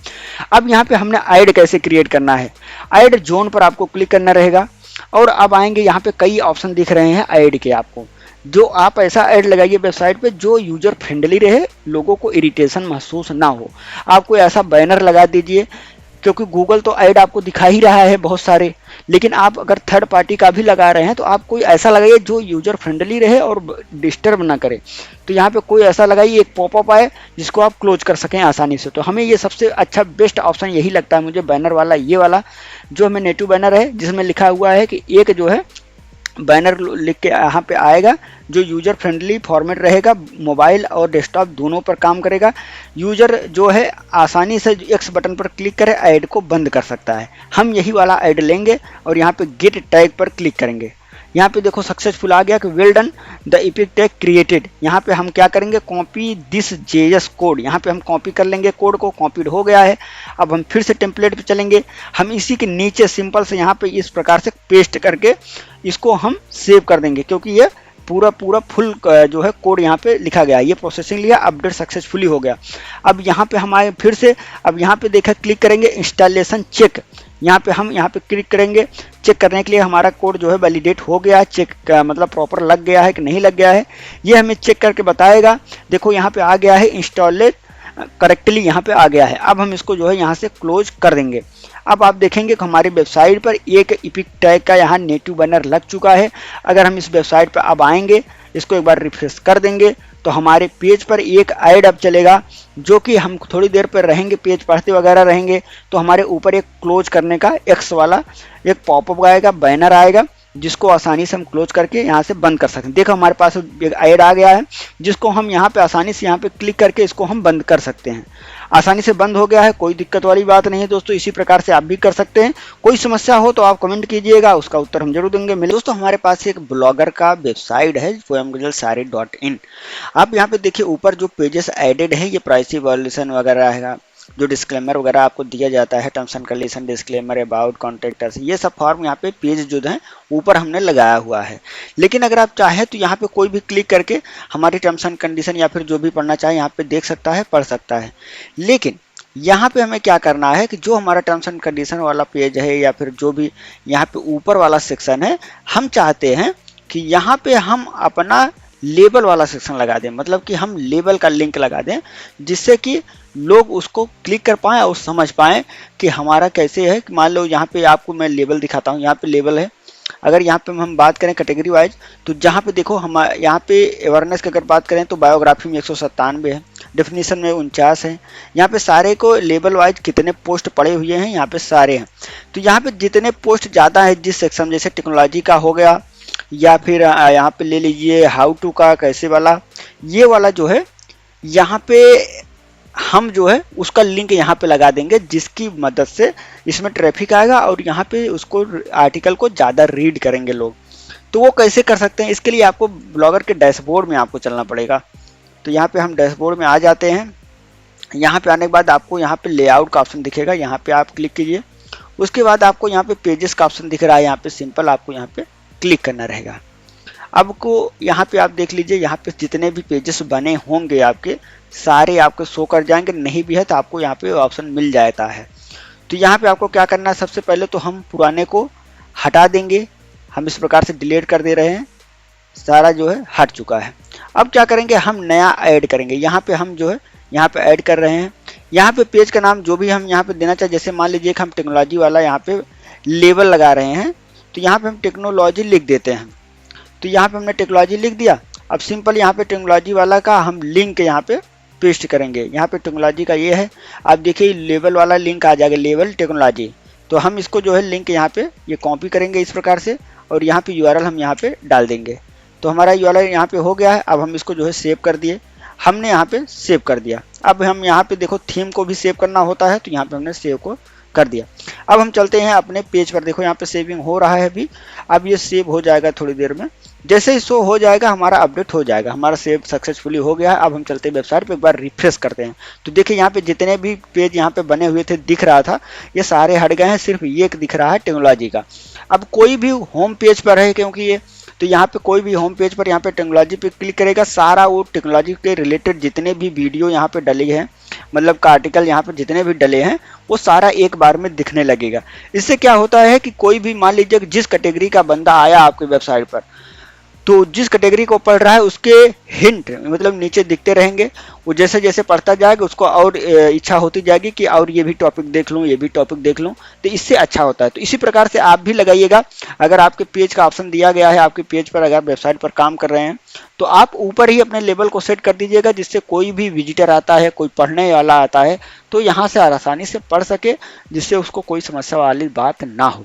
अब यहाँ पे हमने ऐड कैसे क्रिएट करना है, ऐड जोन पर आपको क्लिक करना रहेगा और अब आएंगे यहाँ पे कई ऑप्शन दिख रहे हैं ऐड के। आपको जो आप ऐसा ऐड लगाइए वेबसाइट पे जो यूजर फ्रेंडली रहे, लोगों को इरिटेशन महसूस ना हो। आप कोई ऐसा बैनर लगा दीजिए, क्योंकि गूगल तो ऐड आपको दिखा ही रहा है बहुत सारे, लेकिन आप अगर थर्ड पार्टी का भी लगा रहे हैं तो आप कोई ऐसा लगाइए जो यूजर फ्रेंडली रहे और डिस्टर्ब ना करे। तो यहाँ पे कोई ऐसा लगाइए, एक पॉपअप आए जिसको आप क्लोज कर सकें आसानी से। तो हमें ये सबसे अच्छा बेस्ट ऑप्शन यही लगता है मुझे, बैनर वाला, ये वाला जो हमें नेटिव बैनर है, जिसमें लिखा हुआ है कि एक जो है बैनर लिख के यहाँ पे आएगा जो यूजर फ्रेंडली फॉर्मेट रहेगा, मोबाइल और डेस्कटॉप दोनों पर काम करेगा। यूजर जो है आसानी से एक्स बटन पर क्लिक करे ऐड को बंद कर सकता है। हम यही वाला ऐड लेंगे और यहाँ पे गेट टैग पर क्लिक करेंगे। यहाँ पे देखो सक्सेसफुल आ गया कि well done the EPIC tag created. यहाँ पे हम क्या करेंगे, कॉपी दिस JS कोड, यहाँ पे हम कॉपी कर लेंगे कोड को, कॉपीड हो गया है। अब हम फिर से टेम्पलेट पे चलेंगे, हम इसी के नीचे सिंपल से यहाँ पे इस प्रकार से पेस्ट करके इसको हम सेव कर देंगे, क्योंकि ये पूरा पूरा फुल जो है कोड यहाँ पे लिखा गया, ये प्रोसेसिंग लिया, अपडेट सक्सेसफुली हो गया। अब यहाँ पे हमारे फिर से अब यहाँ पे देखा क्लिक करेंगे इंस्टॉलेशन चेक, यहाँ पे हम यहाँ पे क्लिक करेंगे चेक करने के लिए हमारा कोड जो है वैलिडेट हो गया है, चेक मतलब प्रॉपर लग गया है कि नहीं लग गया है, ये हमें चेक करके बताएगा। देखो यहाँ पे आ गया है इंस्टॉलेड करेक्टली, यहाँ पे आ गया है। अब हम इसको जो है यहाँ से क्लोज कर देंगे। अब आप देखेंगे कि हमारी वेबसाइट पर एक इपिक टैग का यहाँ नेटिव बैनर लग चुका है। अगर हम इस वेबसाइट पर अब आएंगे, इसको एक बार रिफ्रेश कर देंगे तो हमारे पेज पर एक ऐड अब चलेगा, जो कि हम थोड़ी देर पर रहेंगे, पेज पढ़ते वगैरह रहेंगे तो हमारे ऊपर एक क्लोज करने का एक्स वाला एक पॉपअप आएगा, बैनर आएगा, जिसको आसानी से हम क्लोज करके यहाँ से बंद कर सकते हैं। देखो हमारे पास एक ऐड आ गया है, जिसको हम यहाँ पे आसानी से यहाँ पे क्लिक करके इसको हम बंद कर सकते हैं। आसानी से बंद हो गया है, कोई दिक्कत वाली बात नहीं है दोस्तों। इसी प्रकार से आप भी कर सकते हैं। कोई समस्या हो तो आप कमेंट कीजिएगा, उसका उत्तर हम जरूर देंगे। मिले दोस्तों, हमारे पास एक ब्लॉगर का वेबसाइट है poemguzalsari.in। आप यहाँ पे देखिए ऊपर जो पेजेस एडेड है, ये प्राइवेसी वायलेशन वगैरह है, जो डिस्क्लेमर वगैरह आपको दिया जाता है, terms and condition, disclaimer, about, contactors, ये सब फॉर्म यहाँ पे पेज जो है ऊपर हमने लगाया हुआ है। लेकिन अगर आप चाहें तो यहाँ पे कोई भी क्लिक करके हमारी टर्म्स एंड कंडीशन या फिर जो भी पढ़ना चाहे यहाँ पे देख सकता है, पढ़ सकता है। लेकिन यहाँ पे हमें क्या करना है कि जो हमारा टर्म्स एंड कंडीशन वाला पेज है या फिर जो भी यहाँ पे ऊपर वाला सेक्शन है, हम चाहते हैं कि यहाँ पे हम अपना लेबल वाला सेक्शन लगा दें, मतलब कि हम लेबल का लिंक लगा दें, जिससे कि लोग उसको क्लिक कर पाएँ और समझ पाएँ कि हमारा कैसे है। मान लो यहाँ पे आपको मैं लेबल दिखाता हूँ, यहाँ पे लेबल है। अगर यहाँ पे हम बात करें कैटेगरी वाइज, तो जहाँ पे देखो हम यहाँ पे अवेयरनेस की अगर बात करें तो बायोग्राफी में 197 है, डेफिनेशन में 49 है। यहाँ पे सारे को लेबल वाइज कितने पोस्ट पड़े हुए हैं यहाँ पे सारे हैं। तो यहाँ पे जितने पोस्ट ज़्यादा है जिस सेक्शन, जैसे टेक्नोलॉजी का हो गया या फिर यहाँ पे ले लीजिए हाउ टू का कैसे वाला, ये वाला जो है यहाँ पे हम जो है उसका लिंक यहाँ पे लगा देंगे, जिसकी मदद से इसमें ट्रैफिक आएगा और यहाँ पे उसको आर्टिकल को ज़्यादा रीड करेंगे लोग। तो वो कैसे कर सकते हैं, इसके लिए आपको ब्लॉगर के डैशबोर्ड में आपको चलना पड़ेगा। तो यहाँ पे हम डैशबोर्ड में आ जाते हैं। यहाँ पे आने के बाद आपको यहाँ पे लेआउट का ऑप्शन दिखेगा, यहाँ पे आप क्लिक कीजिए। उसके बाद आपको यहाँ पे पेजेस का ऑप्शन दिख रहा है, यहाँ पे सिंपल आपको यहाँ पे क्लिक करना रहेगा। अब को यहाँ पे आप देख लीजिए, यहाँ पे जितने भी पेजेस बने होंगे आपके सारे आपको शो कर जाएंगे, नहीं भी है तो आपको यहाँ पे ऑप्शन मिल जाता है। तो यहाँ पे आपको क्या करना है, सबसे पहले तो हम पुराने को हटा देंगे। हम इस प्रकार से डिलीट कर दे रहे हैं, सारा जो है हट चुका है। अब क्या करेंगे, हम नया ऐड करेंगे। यहाँ पे हम जो है यहाँ पे ऐड कर रहे हैं। यहाँ पे पेज का नाम जो भी हम यहाँ पे देना चाहे, जैसे मान लीजिए कि हम टेक्नोलॉजी वाला यहाँ पे लेबल लगा रहे हैं, तो यहाँ पे हम टेक्नोलॉजी लिख देते हैं। तो यहाँ पे हमने टेक्नोलॉजी लिख दिया। अब सिंपल यहाँ पे टेक्नोलॉजी वाला का हम लिंक यहाँ पे पेस्ट करेंगे। यहाँ पे टेक्नोलॉजी का ये है, आप देखिए लेबल वाला लिंक आ जाएगा, लेबल टेक्नोलॉजी। तो हम इसको जो है लिंक यहाँ पे ये कॉपी करेंगे इस प्रकार से, और यहाँ पे यूआरएल हम यहाँ पे डाल देंगे। तो हमारा यूआरएल यहाँ पे हो गया है। अब हम इसको जो है सेव कर दिए, हमने यहाँ पे सेव कर दिया। अब हम यहाँ पे देखो थीम को भी सेव करना होता है, तो यहाँ पे हमने सेव को कर दिया। अब हम चलते हैं अपने पेज पर। देखो यहाँ पे सेविंग हो रहा है अभी, अब ये सेव हो जाएगा थोड़ी देर में। जैसे ही शो हो जाएगा हमारा अपडेट हो जाएगा, हमारा सेव सक्सेसफुली हो गया है। अब हम चलते हैं वेबसाइट पे, एक बार रिफ्रेश करते हैं। तो देखिए यहाँ पे जितने भी पेज यहाँ पे बने हुए थे दिख रहा था, ये सारे हट गए हैं, सिर्फ ये एक दिख रहा है टेक्नोलॉजी का। अब कोई भी होम पेज पर है क्योंकि ये, तो यहाँ पे कोई भी होम पेज पर यहाँ पे टेक्नोलॉजी पे क्लिक करेगा, सारा वो टेक्नोलॉजी के रिलेटेड जितने भी वीडियो यहाँ पे डले हैं, मतलब का आर्टिकल यहाँ पर जितने भी डले हैं, वो सारा एक बार में दिखने लगेगा। इससे क्या होता है कि कोई भी मान लीजिए जिस कैटेगरी का बंदा आया आपकी वेबसाइट पर, तो जिस कैटेगरी को पढ़ रहा है उसके हिंट मतलब नीचे दिखते रहेंगे। वो जैसे जैसे पढ़ता जाएगा उसको और इच्छा होती जाएगी कि और ये भी टॉपिक देख लूँ, ये भी टॉपिक देख लूँ, तो इससे अच्छा होता है। तो इसी प्रकार से आप भी लगाइएगा। अगर आपके पेज का ऑप्शन दिया गया है, आपके पेज पर अगर वेबसाइट पर काम कर रहे हैं, तो आप ऊपर ही अपने लेबल को सेट कर दीजिएगा, जिससे कोई भी विजिटर आता है, कोई पढ़ने वाला आता है, तो यहाँ से आसानी से पढ़ सके, जिससे उसको कोई समस्या वाली बात ना हो।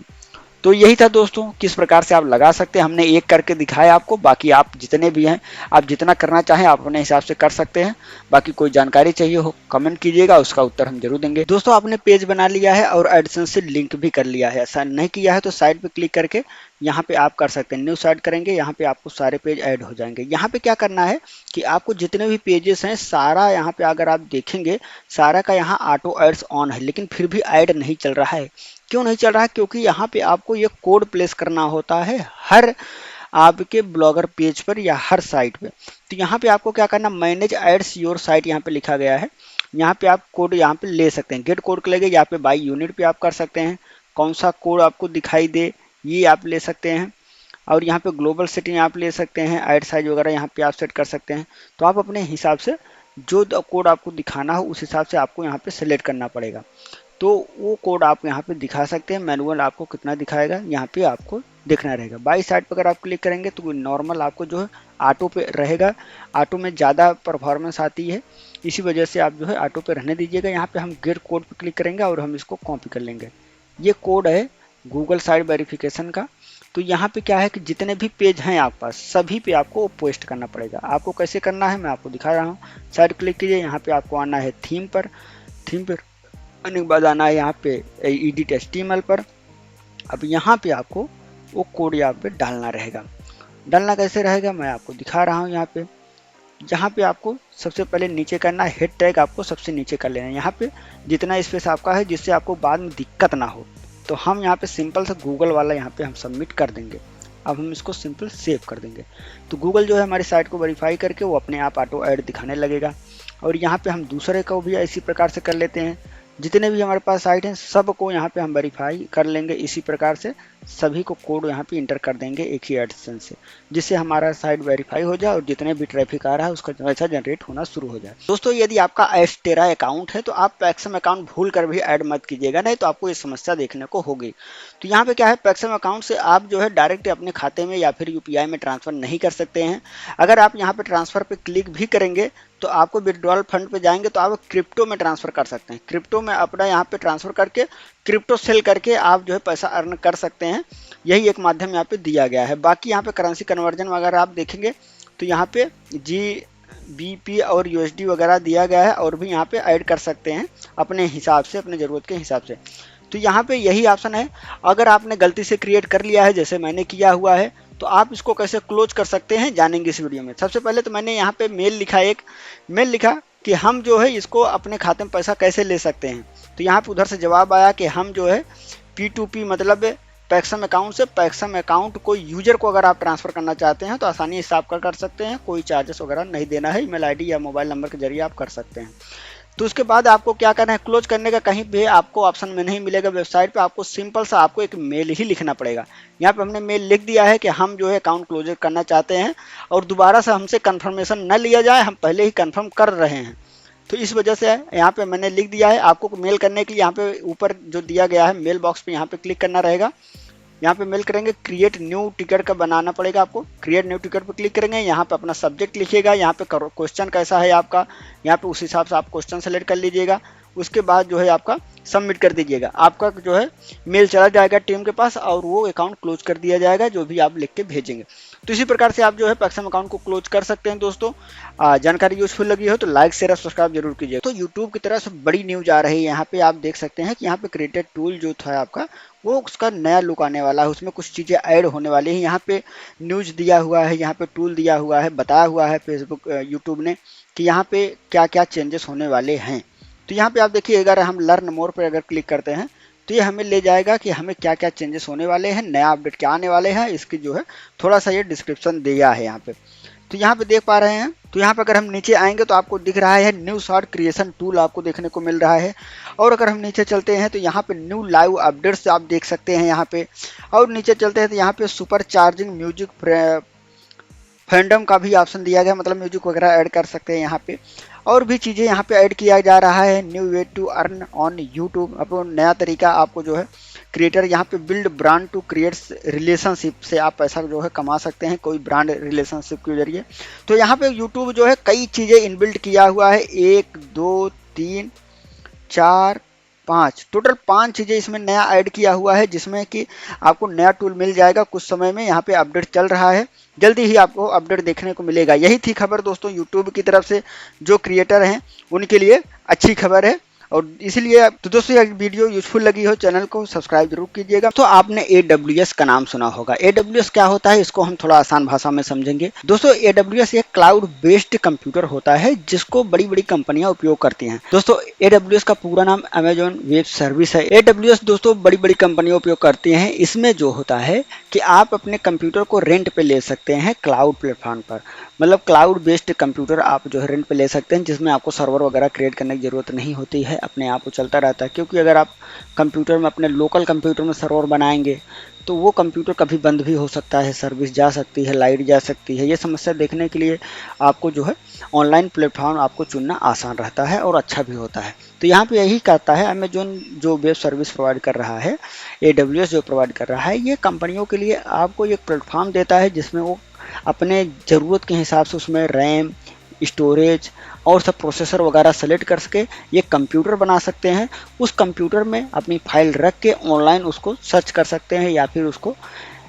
तो यही था दोस्तों, किस प्रकार से आप लगा सकते हैं। हमने एक करके दिखाया आपको, बाकी आप जितने भी हैं, आप जितना करना चाहें आप अपने हिसाब से कर सकते हैं। बाकी कोई जानकारी चाहिए हो कमेंट कीजिएगा, उसका उत्तर हम जरूर देंगे। दोस्तों आपने पेज बना लिया है और एडसेंस से लिंक भी कर लिया है। ऐसा नहीं किया है तो साइड पे क्लिक करके यहाँ पे आप कर सकते हैं। न्यू साइट करेंगे, यहाँ पे आपको सारे पेज ऐड हो जाएंगे। यहाँ पे क्या करना है कि आपको जितने भी पेजेस हैं सारा यहाँ पे अगर आप देखेंगे, सारा का यहाँ ऑटो एड्स ऑन है, लेकिन फिर भी ऐड नहीं चल रहा है। क्यों नहीं चल रहा है? क्योंकि यहाँ पे आपको ये कोड प्लेस करना होता है हर आपके ब्लॉगर पेज पर या हर साइट पे। तो यहाँ पे आपको क्या करना, मैनेज एड्स योर साइट यहाँ पे लिखा गया है। यहाँ पे आप कोड यहाँ पे ले सकते हैं, गेट कोड के लगे, यहाँ पे बाई यूनिट पे आप कर सकते हैं, कौन सा कोड आपको दिखाई दे ये आप ले सकते हैं। और यहाँ पे ग्लोबल सेटिंग आप ले सकते हैं, ऐड साइज वगैरह यहाँ पे आप सेट कर सकते हैं। तो आप अपने हिसाब से जो कोड आपको दिखाना हो उस हिसाब से आपको यहाँ पे सेलेक्ट करना पड़ेगा। तो वो कोड आप यहाँ पे दिखा सकते हैं। मैनुअल आपको कितना दिखाएगा यहाँ पे आपको देखना रहेगा। बाई साइड पर अगर आप क्लिक करेंगे तो नॉर्मल आपको जो है ऑटो पे रहेगा। ऑटो में ज़्यादा परफॉर्मेंस आती है, इसी वजह से आप जो है ऑटो पे रहने दीजिएगा। यहाँ पे हम गेट कोड पे क्लिक करेंगे और हम इसको कॉपी कर लेंगे। ये कोड है गूगल साइट वेरिफिकेशन का। तो यहाँ पे क्या है कि जितने भी पेज हैं आपके पास सभी पे आपको पोस्ट करना पड़ेगा। आपको कैसे करना है मैं आपको दिखा रहा हूँ। साइड क्लिक कीजिए, यहाँ पे आपको आना है थीम पर। थीम पर आने के बाद आना है यहाँ पे एडिट HTML पर। अब यहाँ पे आपको वो कोड यहाँ पे डालना रहेगा। डालना कैसे रहेगा मैं आपको दिखा रहा हूँ। यहाँ पे आपको सबसे पहले नीचे करना है, हेड टैग आपको सबसे नीचे कर लेना है। यहाँ पे जितना स्पेस आपका है जिससे आपको बाद में दिक्कत ना हो। तो हम यहाँ पे सिंपल से गूगल वाला यहाँ पे हम सबमिट कर देंगे। अब हम इसको सिंपल सेव कर देंगे। तो गूगल जो है हमारी साइट को वेरीफाई करके वो अपने आप ऑटो ऐड दिखाने लगेगा। और यहाँ पे हम दूसरे को भी इसी प्रकार से कर लेते हैं। जितने भी हमारे पास साइट हैं सबको यहाँ पे हम वेरीफाई कर लेंगे। इसी प्रकार से सभी को कोड यहाँ पे इंटर कर देंगे एक ही एडसेंस से, जिससे हमारा साइट वेरीफाई हो जाए और जितने भी ट्रैफिक आ रहा है उसका वैसा जनरेट होना शुरू हो जाए। दोस्तों यदि आपका एस्टेरा अकाउंट है तो आप पैक्सम अकाउंट भूल कर भी ऐड मत कीजिएगा, नहीं तो आपको ये समस्या देखने को होगी। तो यहाँ पे क्या है, पैक्सम अकाउंट से आप जो है डायरेक्ट अपने खाते में या फिर UPI में ट्रांसफर नहीं कर सकते हैं। अगर आप यहाँ पे ट्रांसफर पे क्लिक भी करेंगे तो आपको विड्रॉल फंड पे जाएंगे तो आप क्रिप्टो में ट्रांसफर कर सकते हैं। क्रिप्टो में अपना यहाँ पे ट्रांसफर करके क्रिप्टो सेल करके आप जो है पैसा अर्न कर सकते हैं। यही एक माध्यम यहाँ पे दिया गया है। बाकी यहाँ पे करेंसी कन्वर्जन वगैरह आप देखेंगे तो यहाँ पे GBP और USD वगैरह दिया गया है, और भी यहाँ पे ऐड कर सकते हैं अपने हिसाब से, अपने ज़रूरत के हिसाब से। तो यहाँ पे यही ऑप्शन है। अगर आपने गलती से क्रिएट कर लिया है जैसे मैंने किया हुआ है तो आप इसको कैसे क्लोज कर सकते हैं जानेंगे इस वीडियो में। सबसे पहले तो मैंने यहाँ पे एक मेल लिखा कि हम जो है इसको अपने खाते में पैसा कैसे ले सकते हैं। तो यहाँ पे उधर से जवाब आया कि हम जो है P2P मतलब पैक्सम अकाउंट से पैक्सम अकाउंट को यूजर को अगर आप ट्रांसफर करना चाहते हैं तो आसानी से आप कर सकते हैं। कोई चार्जेस वगैरह नहीं देना है। ईमेल ID या मोबाइल नंबर के जरिए आप कर सकते हैं। तो उसके बाद आपको क्या करना है, क्लोज करने का कहीं भी आपको ऑप्शन में नहीं मिलेगा वेबसाइट पे। आपको सिंपल सा आपको एक मेल ही लिखना पड़ेगा। यहाँ पे हमने मेल लिख दिया है कि हम जो है अकाउंट क्लोज करना चाहते हैं और दोबारा से हमसे कंफर्मेशन न लिया जाए, हम पहले ही कंफर्म कर रहे हैं। तो इस वजह से यहाँ पे मैंने लिख दिया है। आपको मेल करने के लिए यहाँ पे ऊपर जो दिया गया है मेल बॉक्स पे यहाँ पे क्लिक करना रहेगा। यहाँ पे मेल करेंगे, क्रिएट न्यू टिकट का बनाना पड़ेगा आपको। क्रिएट न्यू टिकट पे क्लिक करेंगे, यहाँ पे अपना सब्जेक्ट लिखिएगा, यहाँ पे क्वेश्चन कैसा है आपका, यहाँ पे उस हिसाब से आप क्वेश्चन सेलेक्ट कर लीजिएगा। उसके बाद जो है आपका सबमिट कर दीजिएगा। आपका जो है मेल चला जाएगा टीम के पास और वो अकाउंट क्लोज कर दिया जाएगा जो भी आप लिख के भेजेंगे। तो इसी प्रकार से आप जो है पैक्सम अकाउंट को क्लोज कर सकते हैं। दोस्तों जानकारी यूजफुल लगी हो तो लाइक शेयर और सब्सक्राइब जरूर कीजिए। तो यूट्यूब की तरफ से बड़ी न्यूज आ रही है। यहाँ पे आप देख सकते हैं कि यहाँ पे क्रिएटेड टूल जो था आपका वो उसका नया लुक आने वाला है। उसमें कुछ चीज़ें ऐड होने वाली हैं। यहाँ पे न्यूज दिया हुआ है, यहाँ पे टूल दिया हुआ है, बताया हुआ है फेसबुक यूट्यूब ने कि यहाँ पे क्या क्या चेंजेस होने वाले हैं। तो यहाँ पे आप देखिए, अगर हम लर्न मोर पर अगर क्लिक करते हैं तो ये हमें ले जाएगा कि हमें क्या क्या चेंजेस होने वाले हैं, नया अपडेट क्या आने वाले हैं, इसकी जो है थोड़ा सा ये डिस्क्रिप्शन दिया है यहाँ पे। तो यहाँ पे देख पा रहे हैं। तो यहाँ पे अगर हम नीचे आएंगे तो आपको दिख रहा है न्यू शॉर्ट क्रिएशन टूल आपको देखने को मिल रहा है। और अगर हम नीचे चलते हैं तो यहाँ पे न्यू लाइव अपडेट्स आप देख सकते हैं यहाँ पे। और नीचे चलते हैं तो यहाँ पे सुपर चार्जिंग म्यूजिक फैंडम का भी ऑप्शन दिया गया, मतलब म्यूजिक वगैरह ऐड कर सकते हैं यहाँ पे। और भी चीज़ें यहाँ पे ऐड किया जा रहा है। New way to earn on YouTube, अब नया तरीका आपको जो है क्रिएटर यहाँ पे build brand to create relationship से आप पैसा जो है कमा सकते हैं कोई ब्रांड रिलेशनशिप के जरिए। तो यहाँ पे यूट्यूब जो है कई चीज़ें इनबिल्ट किया हुआ है। 1 2 3 4 5 टोटल 5 चीज़ें इसमें नया ऐड किया हुआ है, जिसमें कि आपको नया टूल मिल जाएगा कुछ समय में। यहाँ पे अपडेट चल रहा है, जल्दी ही आपको अपडेट देखने को मिलेगा। यही थी खबर दोस्तों यूट्यूब की तरफ से। जो क्रिएटर हैं उनके लिए अच्छी खबर है। और इसलिए तो दोस्तों ये वीडियो यूजफुल लगी हो चैनल को सब्सक्राइब जरूर कीजिएगा। तो आपने AWS का नाम सुना होगा। AWS क्या होता है इसको हम थोड़ा आसान भाषा में समझेंगे। दोस्तों AWS एक क्लाउड बेस्ड कंप्यूटर होता है जिसको बड़ी बड़ी कंपनियां उपयोग करती हैं। दोस्तों AWS का पूरा नाम अमेजॉन वेब सर्विस है। AWS दोस्तों बड़ी बड़ी कंपनियां उपयोग करती हैं। इसमें जो होता है कि आप अपने कंप्यूटर को रेंट पे ले सकते हैं क्लाउड प्लेटफॉर्म पर, मतलब क्लाउड बेस्ड कंप्यूटर आप जो है रेंट पे ले सकते हैं, जिसमें आपको सर्वर वगैरह क्रिएट करने की ज़रूरत नहीं होती है, अपने आप वो चलता रहता है। क्योंकि अगर आप कंप्यूटर में अपने लोकल कंप्यूटर में सर्वर बनाएंगे तो वो कंप्यूटर कभी बंद भी हो सकता है, सर्विस जा सकती है, लाइट जा सकती है। ये समस्या देखने के लिए आपको जो है ऑनलाइन प्लेटफॉर्म आपको चुनना आसान रहता है और अच्छा भी होता है। तो यहाँ पे यही कहता है अमेजोन जो वेब सर्विस प्रोवाइड कर रहा है, AWS जो प्रोवाइड कर रहा है, ये कंपनियों के लिए आपको एक प्लेटफॉर्म देता है जिसमें वो अपने ज़रूरत के हिसाब से उसमें रैम, स्टोरेज और सब प्रोसेसर वगैरह सेलेक्ट कर सके ये कंप्यूटर बना सकते हैं। उस कंप्यूटर में अपनी फाइल रख के ऑनलाइन उसको सर्च कर सकते हैं या फिर उसको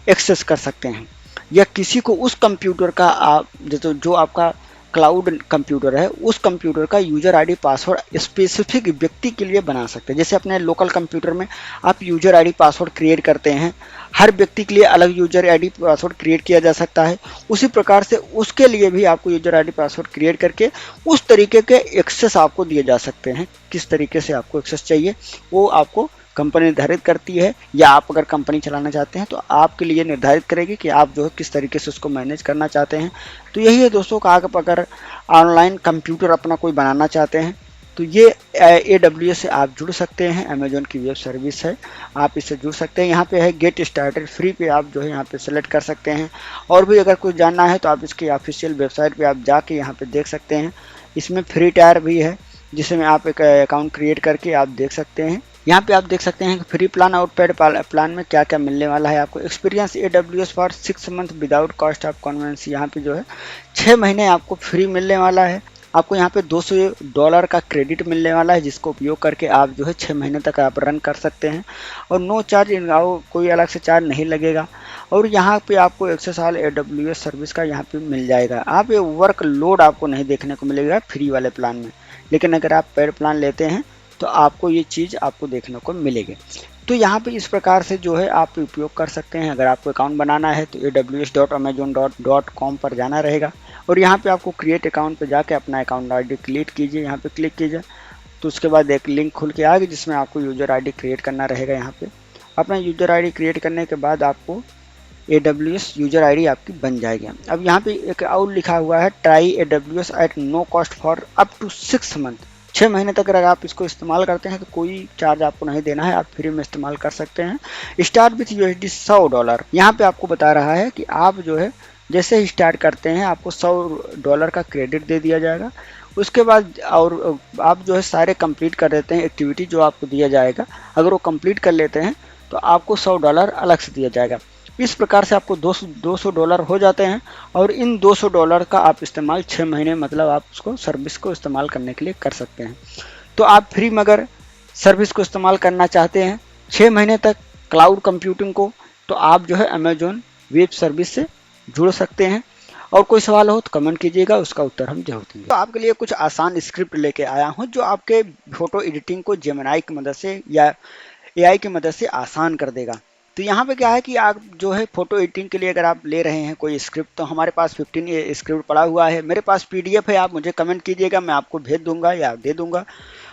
एक्सेस कर सकते हैं, या किसी को उस कंप्यूटर का आप जो आपका क्लाउड कंप्यूटर है उस कंप्यूटर का यूजर आईडी पासवर्ड स्पेसिफिक व्यक्ति के लिए बना सकते हैं। जैसे अपने लोकल कंप्यूटर में आप यूजर आईडी पासवर्ड क्रिएट करते हैं, हर व्यक्ति के लिए अलग यूजर आईडी पासवर्ड क्रिएट किया जा सकता है। उसी प्रकार से उसके लिए भी आपको यूजर आईडी पासवर्ड क्रिएट करके उस तरीके के एक्सेस आपको दिए जा सकते हैं। किस तरीके से आपको एक्सेस चाहिए वो आपको कंपनी निर्धारित करती है, या आप अगर कंपनी चलाना चाहते हैं तो आपके लिए निर्धारित करेगी कि आप जो है किस तरीके से उसको मैनेज करना चाहते हैं। तो यही है दोस्तों का, आप अगर ऑनलाइन कंप्यूटर अपना कोई बनाना चाहते हैं तो ये AWS से आप जुड़ सकते हैं। अमेजोन की वेब सर्विस है, आप इससे जुड़ सकते हैं। यहाँ पे है गेट स्टार्टेड फ्री पे आप जो है यहाँ पे सेलेक्ट कर सकते हैं। और भी अगर कुछ जानना है तो आप इसकी ऑफिशियल वेबसाइट पे आप जाके यहाँ पे देख सकते हैं। इसमें फ्री टायर भी है जिसमें आप एक अकाउंट क्रिएट करके आप देख सकते हैं। यहाँ पे आप देख सकते हैं कि फ्री प्लान और पेड प्लान में क्या क्या मिलने वाला है आपको। Experience AWS for 6 month without cost of convenience, यहाँ पे जो है 6 महीने आपको फ्री मिलने वाला है। आपको यहाँ पे $200 का क्रेडिट मिलने वाला है जिसको उपयोग करके आप जो है 6 महीने तक आप रन कर सकते हैं और नो चार्ज, कोई अलग से चार्ज नहीं लगेगा। और यहाँ पे आपको एक्सेस ऑल AWS सर्विस का यहाँ पे मिल जाएगा। आप ये वर्क लोड आपको नहीं देखने को मिलेगा फ्री वाले प्लान में, लेकिन अगर आप पेड प्लान लेते हैं तो आपको ये चीज़ आपको देखने को मिलेगी। तो यहाँ पे इस प्रकार से जो है आप उपयोग कर सकते हैं। अगर आपको अकाउंट बनाना है तो aws.amazon.com पर जाना रहेगा और यहाँ पे आपको क्रिएट अकाउंट पे जाके अपना अकाउंट आईडी क्रिएट कीजिए, यहाँ पे क्लिक कीजिए। तो उसके बाद एक लिंक खुल के आएगी जिसमें आपको यूजर आईडी क्रिएट करना रहेगा। यहाँ पे अपना यूजर आईडी क्रिएट करने के बाद आपको AWS यूजर आईडी आपकी बन जाएगी। अब यहाँ पे एक और लिखा हुआ है try AWS at no cost for up to 6 month. 6 महीने तक अगर आप इसको इस्तेमाल करते हैं तो कोई चार्ज आपको नहीं देना है, आप फ्री में इस्तेमाल कर सकते हैं। Start with USD $100। यहाँ पे आपको बता रहा है कि आप जो है जैसे ही स्टार्ट करते हैं आपको $100 का क्रेडिट दे दिया जाएगा। उसके बाद और आप जो है सारे कंप्लीट कर देते हैं एक्टिविटी जो आपको दिया जाएगा, अगर वो कंप्लीट कर लेते हैं तो आपको $100 अलग से दिया जाएगा। इस प्रकार से आपको $200 हो जाते हैं और इन $200 का आप इस्तेमाल 6 महीने मतलब आप उसको सर्विस को इस्तेमाल करने के लिए कर सकते हैं। तो आप फ्री में अगर सर्विस को इस्तेमाल करना चाहते हैं 6 महीने तक क्लाउड कंप्यूटिंग को, तो आप जो है अमेजोन वेब सर्विस से जुड़ सकते हैं। और कोई सवाल हो तो कमेंट कीजिएगा, उसका उत्तर हम जरूर देंगे। तो आपके लिए कुछ आसान स्क्रिप्ट लेके आया हूँ जो आपके फोटो एडिटिंग को जेमिनी की मदद से या AI की मदद से आसान कर देगा। तो यहाँ पे क्या है कि आप जो है फोटो एडिटिंग के लिए अगर आप ले रहे हैं कोई स्क्रिप्ट, तो हमारे पास 15 स्क्रिप्ट पड़ा हुआ है। मेरे पास PDF है, आप मुझे कमेंट कीजिएगा, मैं आपको भेज दूंगा या दे दूंगा,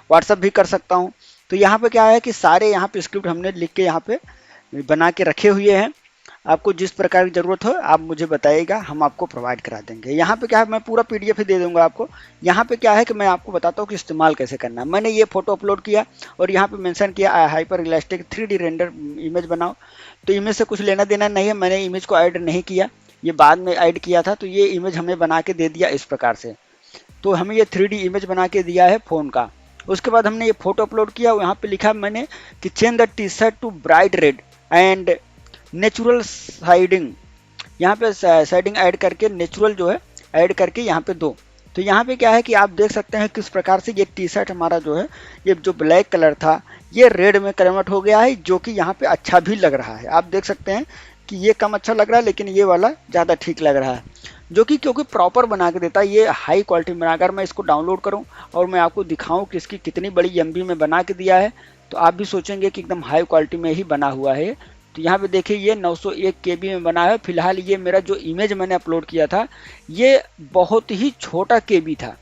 व्हाट्सअप भी कर सकता हूँ। तो यहाँ पे क्या है कि सारे यहाँ पे स्क्रिप्ट हमने लिख के यहाँ पे बना के रखे हुए हैं। आपको जिस प्रकार की ज़रूरत हो आप मुझे बताइएगा, हम आपको प्रोवाइड करा देंगे। यहाँ पे क्या है मैं पूरा PDF ही दे दूंगा आपको। यहाँ पे क्या है कि मैं आपको बताता हूँ कि इस्तेमाल कैसे करना है। मैंने ये फोटो अपलोड किया और यहाँ पे मेंशन किया hyper realistic 3D render image बनाओ। तो इमेज से कुछ लेना देना नहीं है, मैंने इमेज को ऐड नहीं किया, ये बाद में ऐड किया था। तो ये इमेज हमें बना के दे दिया इस प्रकार से। तो हमें ये 3D इमेज बना के दिया है फ़ोन का। उसके बाद हमने ये फोटो अपलोड किया, यहाँ पे लिखा मैंने कि change the t-shirt to bright red and natural siding. यहाँ पे साइडिंग ऐड करके नेचुरल जो है ऐड करके यहाँ पे दो। तो यहाँ पे क्या है कि आप देख सकते हैं किस प्रकार से ये टी-शर्ट हमारा जो है ये जो ब्लैक कलर था ये रेड में कन्वर्ट हो गया है, जो कि यहाँ पे अच्छा भी लग रहा है। आप देख सकते हैं कि ये कम अच्छा लग रहा है लेकिन ये वाला ज़्यादा ठीक लग रहा है, जो कि क्योंकि प्रॉपर बना के देता है। ये हाई क्वालिटी में, अगर मैं इसको डाउनलोड करूं और मैं आपको दिखाऊं कि इसकी कितनी बड़ी एमबी में बना के दिया है, तो आप भी सोचेंगे कि एकदम हाई क्वालिटी में ही बना हुआ है। तो यहाँ पे देखिए ये 901 केबी में बना है। फिलहाल ये मेरा जो इमेज मैंने अपलोड किया था ये बहुत ही छोटा केबी था।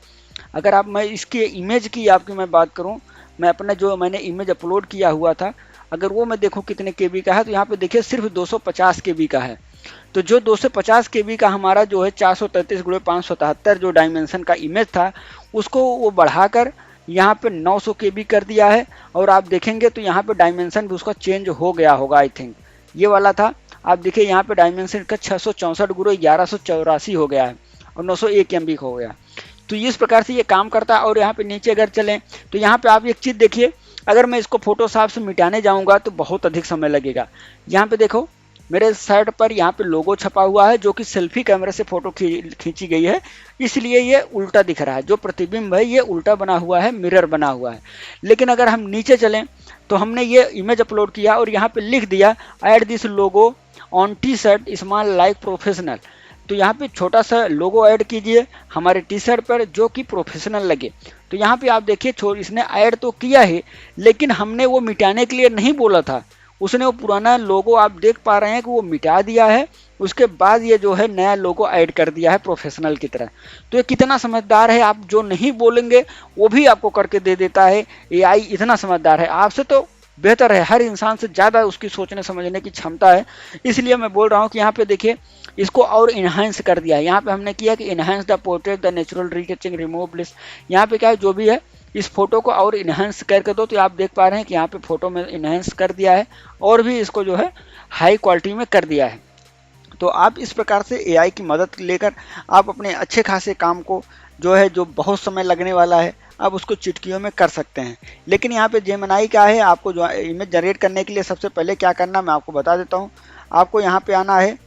अगर आप, मैं इसकी इमेज की आपकी मैं बात करूं, मैं अपना जो मैंने इमेज अपलोड किया हुआ था, अगर वो मैं देखूं कितने केबी का है, तो यहाँ पे देखिए सिर्फ 250 केबी का है। तो जो 250 केबी का हमारा जो है 433x577 जो डायमेंशन का इमेज था, उसको वो बढ़ाकर यहाँ पे 900 केबी कर दिया है। और आप देखेंगे तो यहाँ पे डायमेंशन भी उसका चेंज हो गया होगा, आई थिंक ये वाला था। आप देखिए यहाँ पे डायमेंशन का 664x1184 हो गया है और 901 MB हो गया। तो इस प्रकार से ये काम करता है। और यहाँ पे नीचे अगर चलें तो यहाँ पे आप एक चीज़ देखिए, अगर मैं इसको फोटोशॉप से मिटाने जाऊँगा तो बहुत अधिक समय लगेगा। यहाँ पे देखो मेरे शर्ट पर यहाँ पे लोगो छपा हुआ है, जो कि सेल्फी कैमरे से फोटो खींची गई है, इसलिए ये उल्टा दिख रहा है। जो प्रतिबिंब है ये उल्टा बना हुआ है, मिरर बना हुआ है। लेकिन अगर हम नीचे चलें तो हमने ये इमेज अपलोड किया और यहाँ पे लिख दिया add this logo on T shirt small like professional. तो यहाँ पे छोटा सा लोगो ऐड कीजिए हमारे टी शर्ट पर जो कि प्रोफेशनल लगे। तो यहाँ पे आप देखिए इसने ऐड तो किया है, लेकिन हमने वो मिटाने के लिए नहीं बोला था। उसने वो पुराना लोगो आप देख पा रहे हैं कि वो मिटा दिया है, उसके बाद ये जो है नया लोगो ऐड कर दिया है प्रोफेशनल की तरह। तो ये कितना समझदार है, आप जो नहीं बोलेंगे वो भी आपको करके दे देता है। एआई इतना समझदार है, आपसे तो बेहतर है, हर इंसान से ज़्यादा उसकी सोचने समझने की क्षमता है। इसलिए मैं बोल रहा हूँ कि यहाँ पे देखिए इसको और इन्हांस कर दिया है। यहाँ पे हमने किया कि enhance the portrait the natural retouching remove bliss. यहाँ पे क्या है, जो भी है इस फोटो को और इन्हांस करके दो। तो आप देख पा रहे हैं कि यहाँ पे फोटो में इन्हांस कर दिया है और भी इसको जो है हाई क्वालिटी में कर दिया है। तो आप इस प्रकार से एआई की मदद लेकर आप अपने अच्छे खासे काम को जो है, जो बहुत समय लगने वाला है, आप उसको चुटकियों में कर सकते हैं। लेकिन यहाँ पे जेमिनाई क्या है, आपको जो इमेज जनरेट करने के लिए सबसे पहले क्या करना मैं आपको बता देता हूँ। आपको यहाँ पे आना है,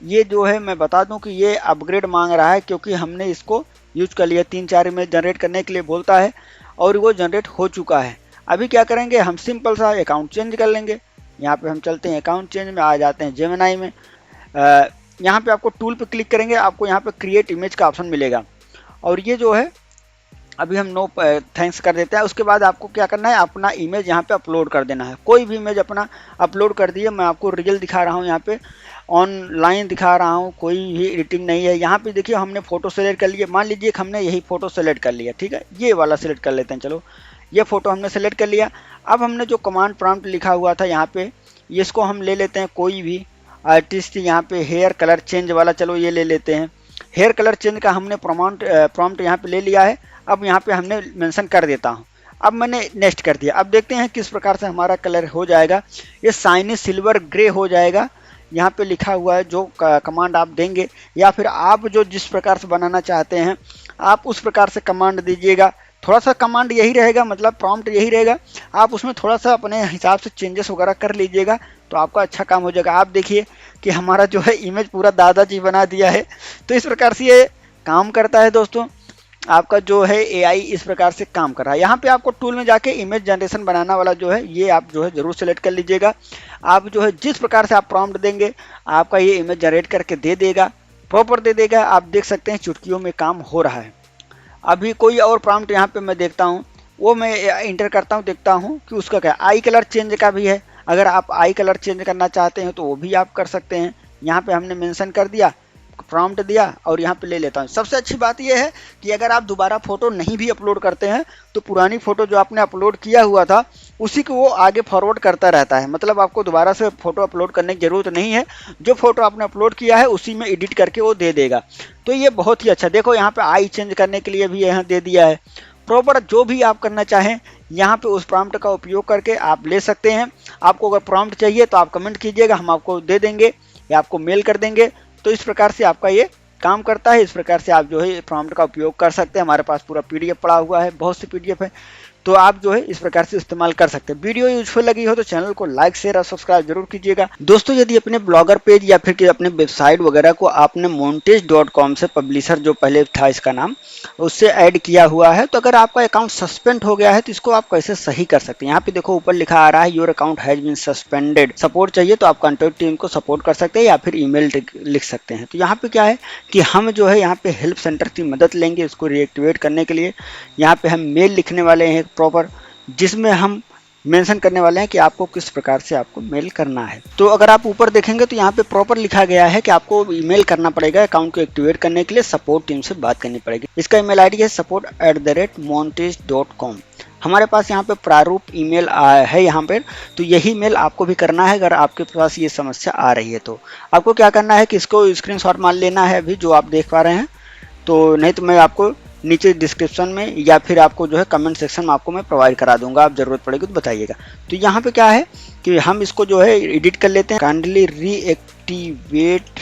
ये जो है मैं बता दूं कि ये अपग्रेड मांग रहा है, क्योंकि हमने इसको यूज कर लिया। 3-4 इमेज जनरेट करने के लिए बोलता है और वो जनरेट हो चुका है। अभी क्या करेंगे, हम सिंपल सा अकाउंट चेंज कर लेंगे। यहाँ पे हम चलते हैं अकाउंट चेंज में, आ जाते हैं जेमिनाई में। यहाँ पे आपको टूल पे क्लिक करेंगे, आपको यहाँ पे क्रिएट इमेज का ऑप्शन मिलेगा। और ये जो है अभी हम नो थैंक्स कर देते हैं। उसके बाद आपको क्या करना है, अपना इमेज यहाँ पे अपलोड कर देना है। कोई भी इमेज अपना अपलोड कर दिए। मैं आपको रिजल्ट दिखा रहा हूँ, यहाँ पे ऑनलाइन दिखा रहा हूँ, कोई भी एडिटिंग नहीं है। यहाँ पे देखिए हमने फोटो सेलेक्ट कर लिया। मान लीजिए कि हमने यही फोटो सेलेक्ट कर लिया, ठीक है, ये वाला सेलेक्ट कर लेते हैं। चलो ये फोटो हमने सेलेक्ट कर लिया। अब हमने जो कमांड प्रॉम्प्ट लिखा हुआ था यहाँ पे, इसको हम ले लेते हैं कोई भी आर्टिस्ट। यहाँ पे हेयर कलर चेंज वाला, चलो ये ले लेते हैं। हेयर कलर चेंज का हमने प्रॉम्प्ट यहाँ पे ले लिया है। अब यहाँ पे हमने मेंशन कर देता हूँ। अब मैंने नेक्स्ट कर दिया। अब देखते हैं किस प्रकार से हमारा कलर हो जाएगा। ये शाइनी सिल्वर ग्रे हो जाएगा। यहाँ पे लिखा हुआ है जो कमांड आप देंगे, या फिर आप जो जिस प्रकार से बनाना चाहते हैं आप उस प्रकार से कमांड दीजिएगा। थोड़ा सा कमांड यही रहेगा, मतलब प्रॉम्प्ट यही रहेगा, आप उसमें थोड़ा सा अपने हिसाब से चेंजेस वगैरह कर लीजिएगा, तो आपका अच्छा काम हो जाएगा। आप देखिए कि हमारा जो है इमेज पूरा दादाजी बना दिया है। तो इस प्रकार से ये काम करता है दोस्तों। आपका जो है एआई इस प्रकार से काम कर रहा है। यहाँ पे आपको टूल में जाके इमेज जनरेशन बनाना वाला जो है ये आप जो है ज़रूर सेलेक्ट कर लीजिएगा। आप जो है जिस प्रकार से आप प्रॉम्प्ट देंगे आपका ये इमेज जनरेट करके दे देगा, प्रॉपर दे देगा। आप देख सकते हैं चुटकियों में काम हो रहा है। अभी कोई और प्रॉम्प्ट यहाँ पे मैं देखता हूँ, वो मैं इंटर करता हूँ, देखता हूँ कि उसका क्या, आई कलर चेंज का भी है। अगर आप आई कलर चेंज करना चाहते हैं तो वो भी आप कर सकते हैं। यहाँ पे हमने मेंशन कर दिया, प्रॉम्प्ट दिया और यहाँ पे ले लेता हूँ। सबसे अच्छी बात यह है कि अगर आप दोबारा फोटो नहीं भी अपलोड करते हैं तो पुरानी फोटो जो आपने अपलोड किया हुआ था उसी को वो आगे फॉरवर्ड करता रहता है। मतलब आपको दोबारा से फोटो अपलोड करने की जरूरत नहीं है, जो फोटो आपने अपलोड किया है उसी में एडिट करके वो दे देगा। तो ये बहुत ही अच्छा। देखो यहाँ पे आई चेंज करने के लिए भी यहाँ दे दिया है। प्रॉपर जो भी आप करना चाहें यहाँ पे उस प्रॉम्प्ट का उपयोग करके आप ले सकते हैं। आपको अगर प्रॉम्प्ट चाहिए तो आप कमेंट कीजिएगा, हम आपको दे देंगे या आपको मेल कर देंगे। तो इस प्रकार से आपका ये काम करता है। इस प्रकार से आप जो है प्रॉम्प्ट का उपयोग कर सकते हैं। हमारे पास पूरा पीडीएफ पड़ा हुआ है, बहुत सी पीडीएफ है। तो आप जो है इस प्रकार से इस्तेमाल कर सकते हैं। वीडियो यूजफुल लगी हो तो चैनल को लाइक शेयर और सब्सक्राइब जरूर कीजिएगा। दोस्तों यदि अपने ब्लॉगर पेज या फिर अपने वेबसाइट वगैरह को आपने montage.com से, पब्लिशर जो पहले था इसका नाम, उससे ऐड किया हुआ है, तो अगर आपका अकाउंट सस्पेंड हो गया है तो इसको आप कैसे सही कर सकते हैं। यहाँ पे देखो ऊपर लिखा आ रहा है your account has been suspended. Support चाहिए तो आप कॉन्टैक्ट टीम को सपोर्ट कर सकते हैं या फिर ईमेल लिख सकते हैं। तो यहाँ पे क्या है कि हम जो है यहाँ पे हेल्प सेंटर की मदद लेंगे इसको रीएक्टिवेट करने के लिए। यहाँ पे हम मेल लिखने वाले हैं प्रॉपर, जिसमें हम मेंशन करने वाले हैं कि आपको किस प्रकार से आपको मेल करना है। तो अगर आप ऊपर देखेंगे तो यहाँ पे प्रॉपर लिखा गया है कि आपको ईमेल करना पड़ेगा अकाउंट को एक्टिवेट करने के लिए, सपोर्ट टीम से बात करनी पड़ेगी। इसका ईमेल आईडी है support@montage.com। हमारे पास यहाँ पे प्रारूप ईमेल है यहाँ पे, तो यही मेल आपको भी करना है अगर आपके पास ये समस्या आ रही है। तो आपको क्या करना है कि इसको स्क्रीनशॉट मान लेना है अभी जो आप देख पा रहे हैं, तो नहीं तो मैं आपको नीचे डिस्क्रिप्शन में या फिर आपको जो है कमेंट सेक्शन में आपको मैं प्रोवाइड करा दूंगा, आप ज़रूरत पड़ेगी तो बताइएगा। तो यहाँ पे क्या है कि हम इसको जो है एडिट कर लेते हैं। Kindly reactivate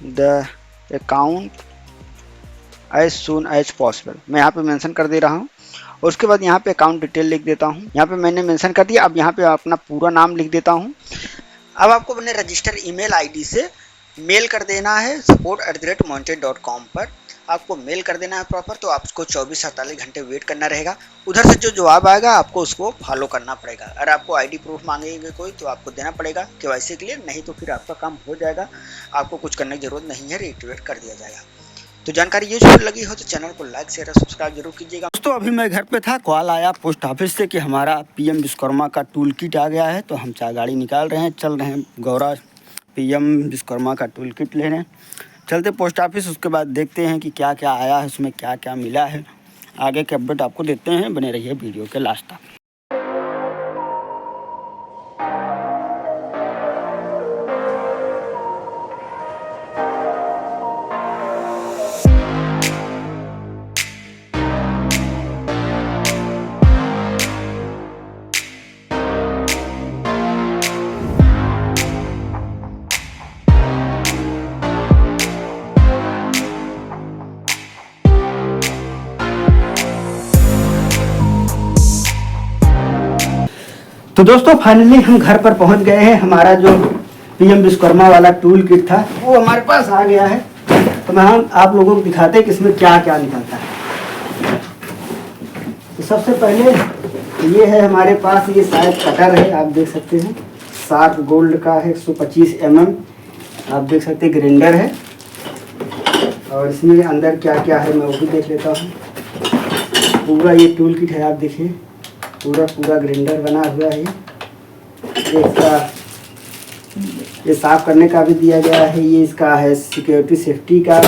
the account as soon as possible, मैं यहाँ पे मेंशन कर दे रहा हूँ। और उसके बाद यहाँ पे अकाउंट डिटेल लिख देता हूँ। यहाँ पे मैंने मेंशन कर दिया। अब यहाँ पे अपना पूरा नाम लिख देता हूँ। अब आपको अपने रजिस्टर ईमेल आईडी से मेल कर देना है support@montage.com पर आपको मेल कर देना है प्रॉपर। तो आपको 24 से 48 घंटे वेट करना रहेगा। उधर से जो जवाब आएगा आपको उसको फॉलो करना पड़ेगा। अगर आपको आईडी प्रूफ मांगेंगे कोई तो आपको देना पड़ेगा केवाईसी के लिए, नहीं तो फिर आपका काम हो जाएगा, आपको कुछ करने की जरूरत नहीं है, रीएक्टिवेट कर दिया जाएगा। तो जानकारी यूजफुल लगी हो तो चैनल को लाइक शेयर और सब्सक्राइब जरूर कीजिएगा। दोस्तों अभी मैं घर पे था, कॉल आया पोस्ट ऑफिस से कि हमारा पीएम विश्वकर्मा का टूल किट आ गया है। तो हम गाड़ी निकाल रहे हैं, चल रहे हैं गौरा पीएम विश्वकर्मा का टूल किट लेने। चलते पोस्ट ऑफिस, उसके बाद देखते हैं कि क्या क्या आया है, उसमें क्या क्या मिला है। आगे के अपडेट आपको देते हैं, बने रहिए वीडियो के लास्ट तक। तो दोस्तों फाइनली हम घर पर पहुंच गए हैं। हमारा जो पीएम विश्वकर्मा वाला टूल किट था वो हमारे पास आ गया है। तो मैं हम आप लोगों को दिखाते हैं कि इसमें क्या क्या निकलता है। तो सबसे पहले ये है हमारे पास, ये शायद कटर है, आप देख सकते हैं शार्प गोल्ड का है 125 mm, आप देख सकते हैं ग्राइंडर है। और इसमें अंदर क्या क्या है मैं वो भी देख लेता हूँ। पूरा ये टूल किट है, आप देखिए पूरा ग्राइंडर बना हुआ है। इसका ये साफ करने का भी दिया गया है। ये इसका है सिक्योरिटी सेफ्टी का,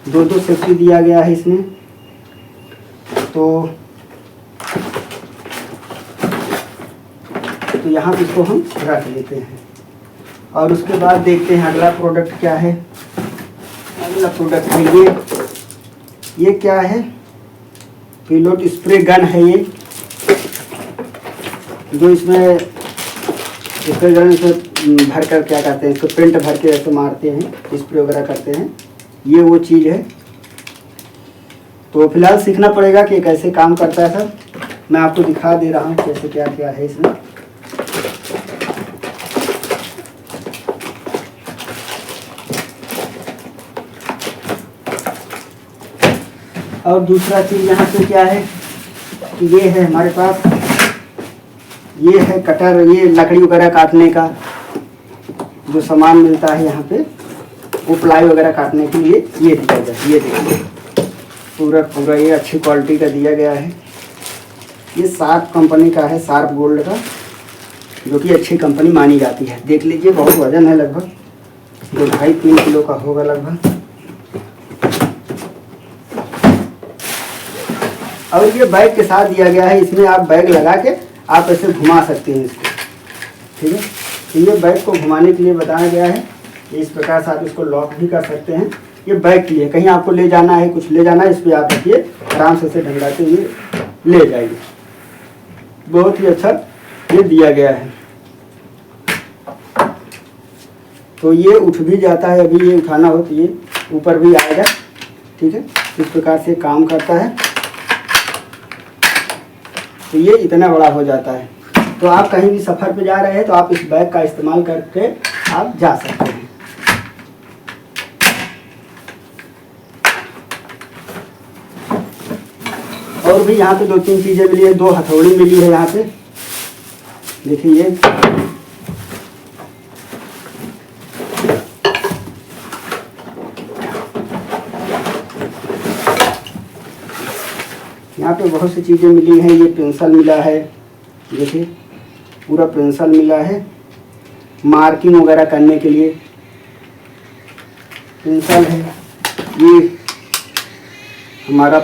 दो सेफ्टी दिया गया है इसमें। तो यहाँ पे इसको हम रख लेते हैं। और उसके बाद देखते हैं अगला प्रोडक्ट क्या है। अगला प्रोडक्ट है ये क्या है, पिलोट स्प्रे गन है ये, जो इसमें स्प्रे गन से भर कर क्या कहते हैं इसको, पेंट भर के ऐसे मारते हैं, स्प्रे वगैरह करते हैं, ये वो चीज़ है। तो फिलहाल सीखना पड़ेगा कि कैसे काम करता है सर। मैं आपको दिखा दे रहा हूँ कैसे क्या क्या है इसमें। और दूसरा चीज़ यहाँ पे क्या है, ये है हमारे पास, ये है कटर, ये लकड़ी वगैरह काटने का जो सामान मिलता है यहाँ पे, वो प्लाई वगैरह काटने के लिए ये दिया गया है। ये देखिए पूरा ये अच्छी क्वालिटी का दिया गया है। ये शार्प कंपनी का है, शार्प गोल्ड का, जो कि अच्छी कंपनी मानी जाती है। देख लीजिए बहुत वजन है, लगभग 2-2.5-3 किलो का होगा लगभग। और ये बैग के साथ दिया गया है, इसमें आप बैग लगा के आप ऐसे घुमा सकते हैं इसको, ठीक है। तो ये बैग को घुमाने के लिए बताया गया है। इस प्रकार से आप इसको लॉक भी कर सकते हैं। ये बैग के लिए, कहीं आपको ले जाना है, कुछ ले जाना है, इस पर आप रखिए, आराम से ढंगाते हुए ले जाइए। बहुत ही अच्छा ये दिया गया है। तो ये उठ भी जाता है, अभी ये उठाना हो तो ये ऊपर भी आएगा, ठीक है। इस प्रकार से काम करता है। तो ये इतना बड़ा हो जाता है। तो आप कहीं भी सफ़र पे जा रहे हैं तो आप इस बैग का इस्तेमाल करके आप जा सकते हैं। और भी यहाँ पे 2-3 चीज़ें मिली है। 2 हथौड़ी मिली है यहाँ पे, देखिए ये। यहाँ पे बहुत सी चीज़ें मिली हैं। ये पेंसिल मिला है, देखिए पूरा पेंसिल मिला है, मार्किंग वगैरह करने के लिए पेंसिल है। ये हमारा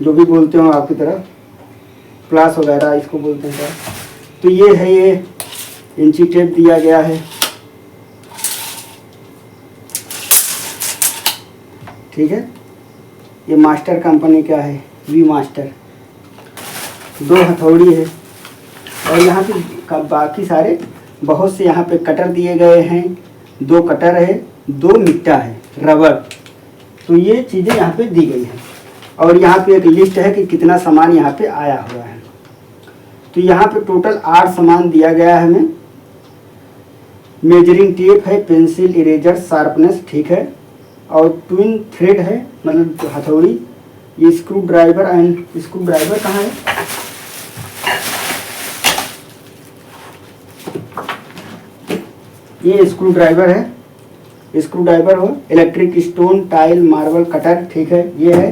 जो भी बोलते हो आपकी तरफ प्लास वगैरह इसको बोलते हैं। तो ये है, ये इंची टेप दिया गया है, ठीक है। ये मास्टर कंपनी का है, वी मास्टर। 2 हथौड़ी है। और यहाँ पे बाकी सारे बहुत से यहाँ पे कटर दिए गए हैं। 2 कटर है, 2 मिट्टा है, रबर। तो ये चीज़ें यहाँ पे दी गई हैं। और यहाँ पे एक लिस्ट है कि कितना सामान यहाँ पे आया हुआ है। तो यहाँ पे टोटल 8 सामान दिया गया है हमें। मेजरिंग टेप है, पेंसिल, इरेजर, शार्पनेस, ठीक है। और ट्विन थ्रेड है, मतलब हथौड़ी। ये screw driver and screw driver कहाँ है? ये स्क्रू ड्राइवर है, स्क्रू ड्राइवर हो। Electric stone, tile, marble cutter, ठीक है। ये है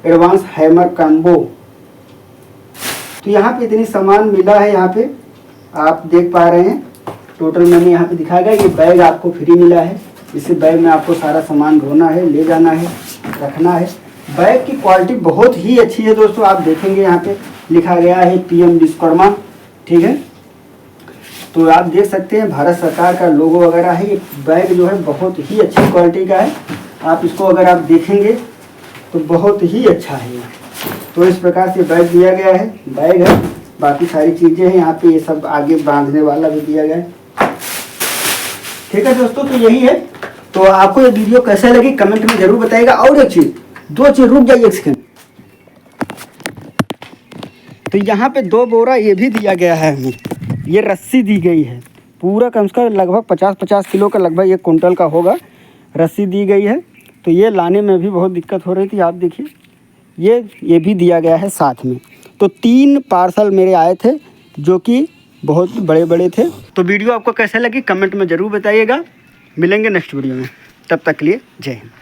एडवांस हैमर कॉम्बो। तो यहाँ पे इतनी सामान मिला है। यहाँ पे आप देख पा रहे हैं, टोटल मैंने यहाँ पे दिखाया गया। ये बैग आपको फ्री मिला है। इसी बैग में आपको सारा सामान ढोना है, ले जाना है, रखना है। बैग की क्वालिटी बहुत ही अच्छी है दोस्तों। आप देखेंगे यहाँ पे लिखा गया है PM विश्वकर्मा, ठीक है। तो आप देख सकते हैं भारत सरकार का लोगो वगैरह है। ये बैग जो है बहुत ही अच्छी क्वालिटी का है। आप इसको अगर आप देखेंगे तो बहुत ही अच्छा है। तो इस प्रकार से बैग दिया गया है, बैग है। बाकी सारी चीज़ें हैं यहाँ पे, ये सब आगे बांधने वाला भी दिया गया है, ठीक है दोस्तों। तो यही है। तो आपको ये वीडियो कैसा लगी कमेंट में जरूर बताइएगा। और एक चीज़, 2 चीज़, रुक जाइए एक सेकंड। तो यहाँ पे 2 बोरा ये भी दिया गया है हमें। ये रस्सी दी गई है, पूरा कम से कम लगभग 50-50 किलो का, लगभग 1 कुंटल का होगा, रस्सी दी गई है। तो ये लाने में भी बहुत दिक्कत हो रही थी। आप देखिए ये भी दिया गया है साथ में। तो 3 पार्सल मेरे आए थे जो कि बहुत बड़े बड़े थे। तो वीडियो आपको कैसे लगी कमेंट में ज़रूर बताइएगा। मिलेंगे नेक्स्ट वीडियो में, तब तक के लिए जय हिंद।